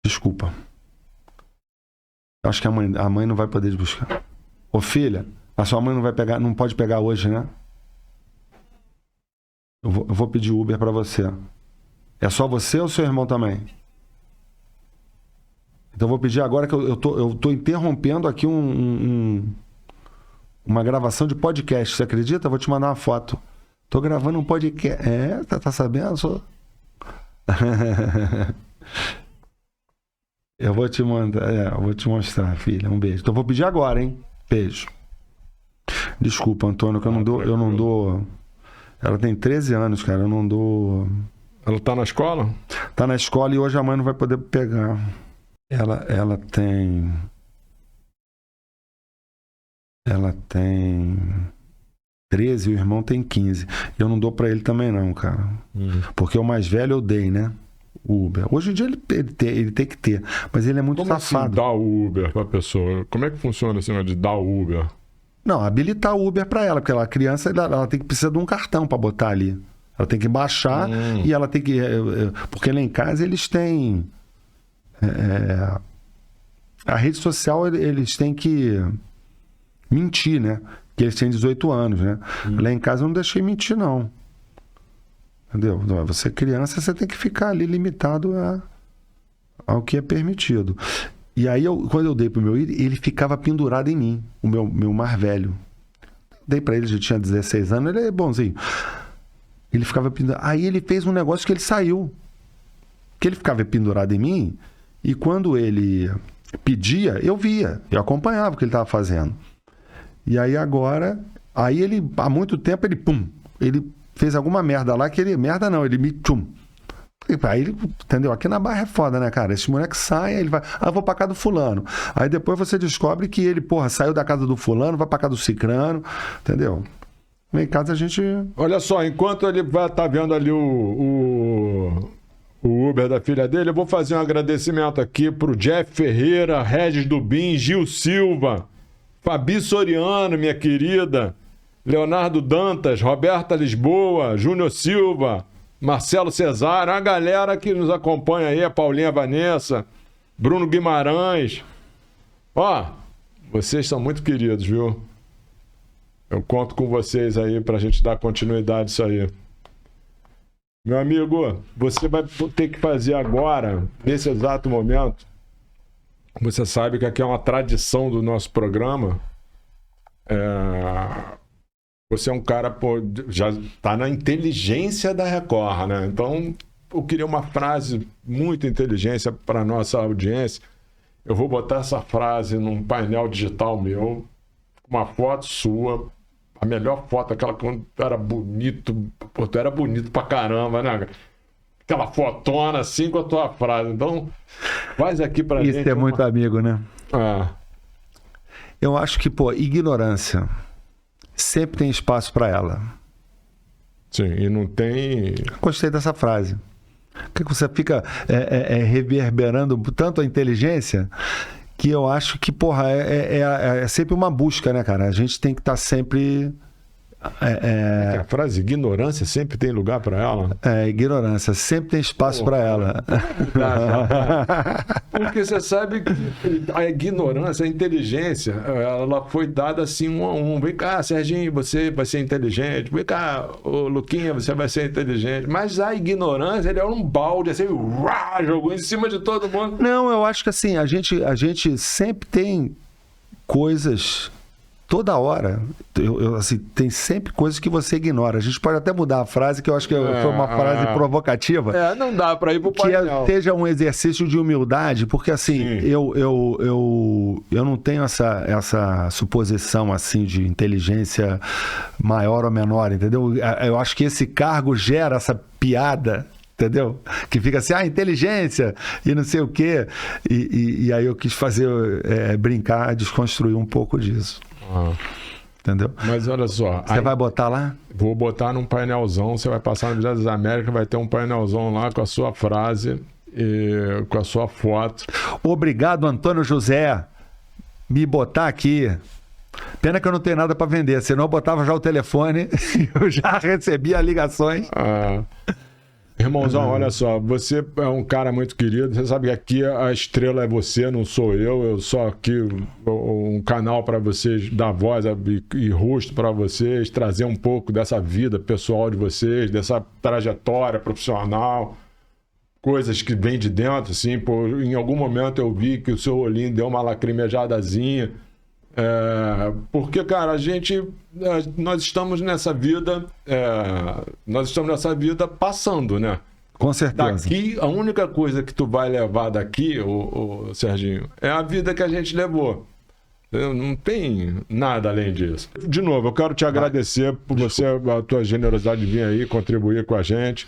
Desculpa. Eu acho que a mãe não vai poder buscar. Ô filha, a sua mãe não pode pegar hoje, né? Eu vou pedir Uber para você. É só você ou seu irmão também? Então eu vou pedir agora que eu tô interrompendo aqui uma gravação de podcast. Você acredita? Eu vou te mandar uma foto. Tô gravando um podcast. Tá sabendo? Eu vou te mandar. Eu vou te mostrar, filha. Um beijo. Então eu vou pedir agora, hein? Beijo. Desculpa, Antônio, que eu não dou... Ela tem 13 anos, cara, eu não dou... Ela tá na escola? Tá na escola e hoje a mãe não vai poder pegar. Ela tem 13 e o irmão tem 15. Eu não dou pra ele também não, cara. Porque o mais velho eu dei, né? O Uber. Hoje em dia ele tem que ter. Mas ele é muito safado. Assim, dar o Uber pra pessoa? Como é que funciona esse negócio de dar o Uber? Não, habilitar o Uber pra ela. Porque a criança ela tem que precisar de um cartão pra botar ali. Ela tem que baixar e ela tem que... Porque lá em casa eles têm... a rede social eles têm que mentir, né? Que eles têm 18 anos, né? Lá em casa eu não deixei mentir, não. Entendeu? Você criança, você tem que ficar ali limitado ao que é permitido. E aí, quando eu dei pro meu ele ficava pendurado em mim, o meu mais velho. Dei pra ele, já tinha 16 anos, ele é bonzinho. Ele ficava pendurado. Aí ele fez um negócio que ele saiu. Que ele ficava pendurado em mim, e quando ele pedia, eu via, eu acompanhava o que ele estava fazendo. E aí agora, ele, há muito tempo, ele fez alguma merda lá, que ele, merda não, ele me aí ele, entendeu? Aqui na Barra é foda, né, cara? Esse moleque sai, ele vai, vou pra casa do fulano. Aí depois você descobre que ele, saiu da casa do fulano, vai pra casa do cicrano, entendeu? Em casa a gente... Olha só, enquanto ele vai estar vendo ali o Uber da filha dele, eu vou fazer um agradecimento aqui pro Jeff Ferreira, Regis Dubin, Gil Silva, Fabi Soriano, minha querida, Leonardo Dantas, Roberta Lisboa, Júnior Silva, Marcelo Cesário, a galera que nos acompanha aí, a Paulinha Vanessa, Bruno Guimarães. Ó, vocês são muito queridos, viu? Eu conto com vocês aí pra gente dar continuidade nisso aí. Meu amigo, você vai ter que fazer agora, nesse exato momento, você sabe que aqui é uma tradição do nosso programa. Você é um cara, já está na inteligência da Record, né? Então, eu queria uma frase muito inteligência para a nossa audiência. Eu vou botar essa frase num painel digital meu, uma foto sua, a melhor foto, aquela quando tu era bonito, tu era bonito pra caramba, né? Aquela fotona assim com a tua frase. Então, faz aqui pra gente. Isso é muito amigo, né? Eu acho que, ignorância sempre tem espaço pra ela. Sim, e não tem... Gostei dessa frase. Porque você fica reverberando tanto a inteligência que eu acho que, é sempre uma busca, né, cara? A gente tem que estar sempre... A frase ignorância sempre tem lugar para ela? Ignorância sempre tem espaço para ela. Porque você sabe que a ignorância, a inteligência, ela foi dada assim um a um. Vem cá, Serginho, você vai ser inteligente. Vem cá, Luquinha, você vai ser inteligente. Mas a ignorância, ele é um balde, assim, jogou em cima de todo mundo. Não, eu acho que assim, a gente sempre tem coisas... Toda hora, assim, tem sempre coisas que você ignora. A gente pode até mudar a frase, que eu acho que foi uma frase provocativa. Não dá para ir pro painel. Que seja um exercício de humildade, porque assim, eu não tenho essa suposição assim de inteligência maior ou menor, entendeu? Eu acho que esse cargo gera essa piada, entendeu? Que fica assim, inteligência e não sei o quê. E aí eu quis fazer, brincar, desconstruir um pouco disso. Entendeu? Mas olha só. Você vai botar lá? Vou botar num painelzão. Você vai passar no Dia das Américas, vai ter um painelzão lá com a sua frase e com a sua foto. Obrigado, Antônio José, me botar aqui. Pena que eu não tenho nada para vender, senão eu botava já o telefone e eu já recebia ligações. Irmãozão, olha só, você é um cara muito querido, você sabe que aqui a estrela é você, não sou eu sou aqui um canal para vocês, dar voz e rosto para vocês, trazer um pouco dessa vida pessoal de vocês, dessa trajetória profissional, coisas que vêm de dentro, assim, em algum momento eu vi que o seu olhinho deu uma lacrimejadazinha, porque, cara, nós estamos nessa vida passando, né? Com certeza. Daqui, a única coisa que tu vai levar daqui, Serginho, é a vida que a gente levou. Não tem nada além disso. De novo, eu quero te agradecer por você, a tua generosidade de vir aí contribuir com a gente.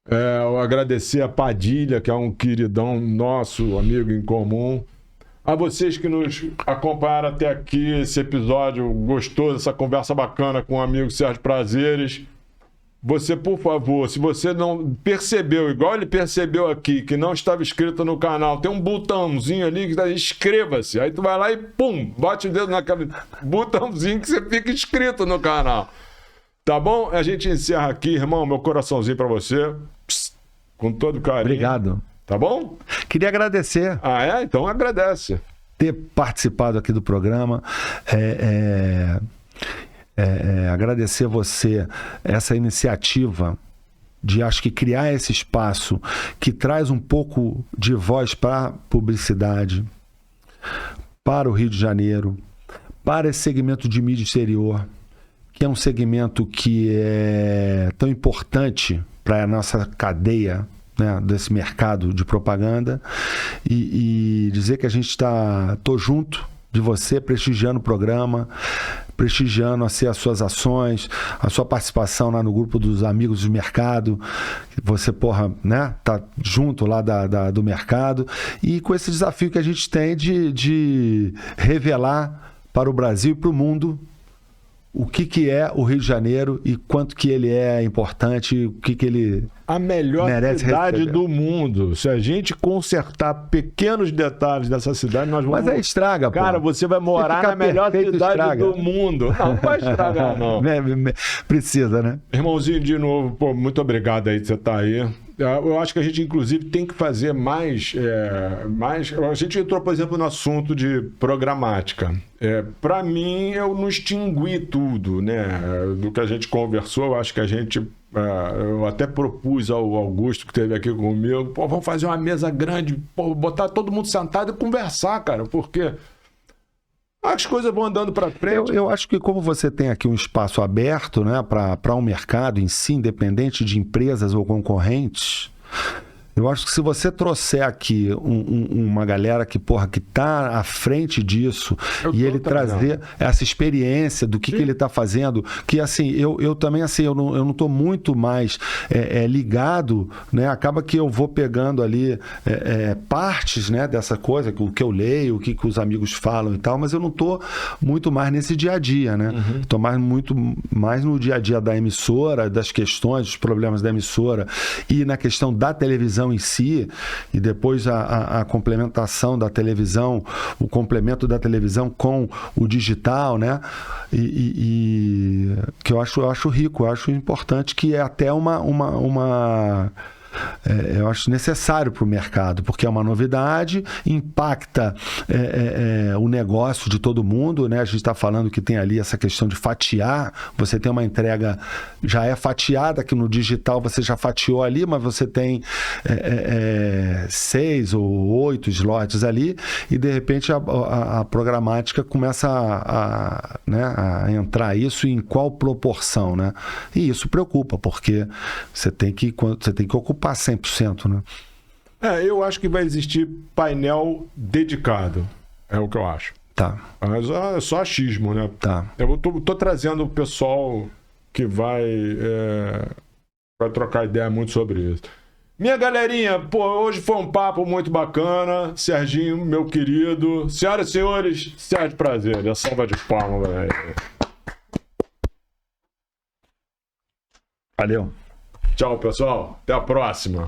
Eu agradecer a Padilha, que é um queridão nosso, amigo em comum. A vocês que nos acompanharam até aqui, esse episódio gostoso, essa conversa bacana com o amigo Sérgio Prazeres. Você, por favor, se você não percebeu, igual ele percebeu aqui, que não estava inscrito no canal, tem um botãozinho ali que está inscreva-se. Aí tu vai lá e pum, bate o dedo naquele botãozinho que você fica inscrito no canal. Tá bom? A gente encerra aqui, irmão, meu coraçãozinho para você. Psst, com todo carinho. Obrigado. Tá bom? Queria agradecer. Então agradece. Ter participado aqui do programa. Agradecer você essa iniciativa de, acho que, criar esse espaço que traz um pouco de voz para a publicidade, para o Rio de Janeiro, para esse segmento de mídia exterior, que é um segmento que é tão importante para a nossa cadeia, né, desse mercado de propaganda, e dizer que a gente tô junto de você, prestigiando o programa, prestigiando assim, as suas ações, a sua participação lá no grupo dos amigos do mercado, você, né, tá junto lá do mercado, e com esse desafio que a gente tem de revelar para o Brasil e para o mundo o que é o Rio de Janeiro e quanto que ele é importante, o que ele a melhor cidade receber do mundo. Se a gente consertar pequenos detalhes dessa cidade, nós vamos... Mas aí estraga, pô. Cara, você vai morar na melhor cidade do mundo. Não vai estragar, não. Precisa, né? Irmãozinho, de novo, pô, muito obrigado aí de você estar aí. Eu acho que a gente, inclusive, tem que fazer mais... A gente entrou, por exemplo, no assunto de programática. Para mim, eu não extingui tudo, né? Do que a gente conversou, eu acho que a gente... eu até propus ao Augusto, que esteve aqui comigo, pô, vamos fazer uma mesa grande, pô, botar todo mundo sentado e conversar, cara, porque as coisas vão andando para frente. Eu acho que como você tem aqui um espaço aberto, né, para um mercado em si, independente de empresas ou concorrentes, eu acho que se você trouxer aqui uma galera que tá à frente disso e ele trazer essa experiência do que ele tá fazendo, que assim, eu também assim, eu não tô muito mais ligado, né? Acaba que eu vou pegando ali partes, né, dessa coisa, o que eu leio, o que os amigos falam e tal, mas eu não tô muito mais nesse dia a dia, né? Tô muito mais no dia a dia da emissora, das questões, dos problemas da emissora e na questão da televisão em si, e depois a complementação da televisão, o complemento da televisão com o digital, né? E que eu acho rico, eu acho importante, que é até eu acho necessário para o mercado, porque é uma novidade, impacta o negócio de todo mundo, né? A gente está falando que tem ali essa questão de fatiar, você tem uma entrega, já é fatiada, que no digital você já fatiou ali, mas você tem 6 ou 8 slots ali, e de repente a programática começa a entrar isso, em qual proporção, né? E isso preocupa, porque você tem que ocupar 100%, né? Eu acho que vai existir painel dedicado. É o que eu acho. Tá. Mas é só achismo, né? Tá. Eu tô trazendo o pessoal que vai trocar ideia muito sobre isso. Minha galerinha, pô, hoje foi um papo muito bacana. Serginho, meu querido. Senhoras e senhores, Sérgio Prazeres. A salva de palmas, velho. Valeu. Tchau, pessoal. Até a próxima.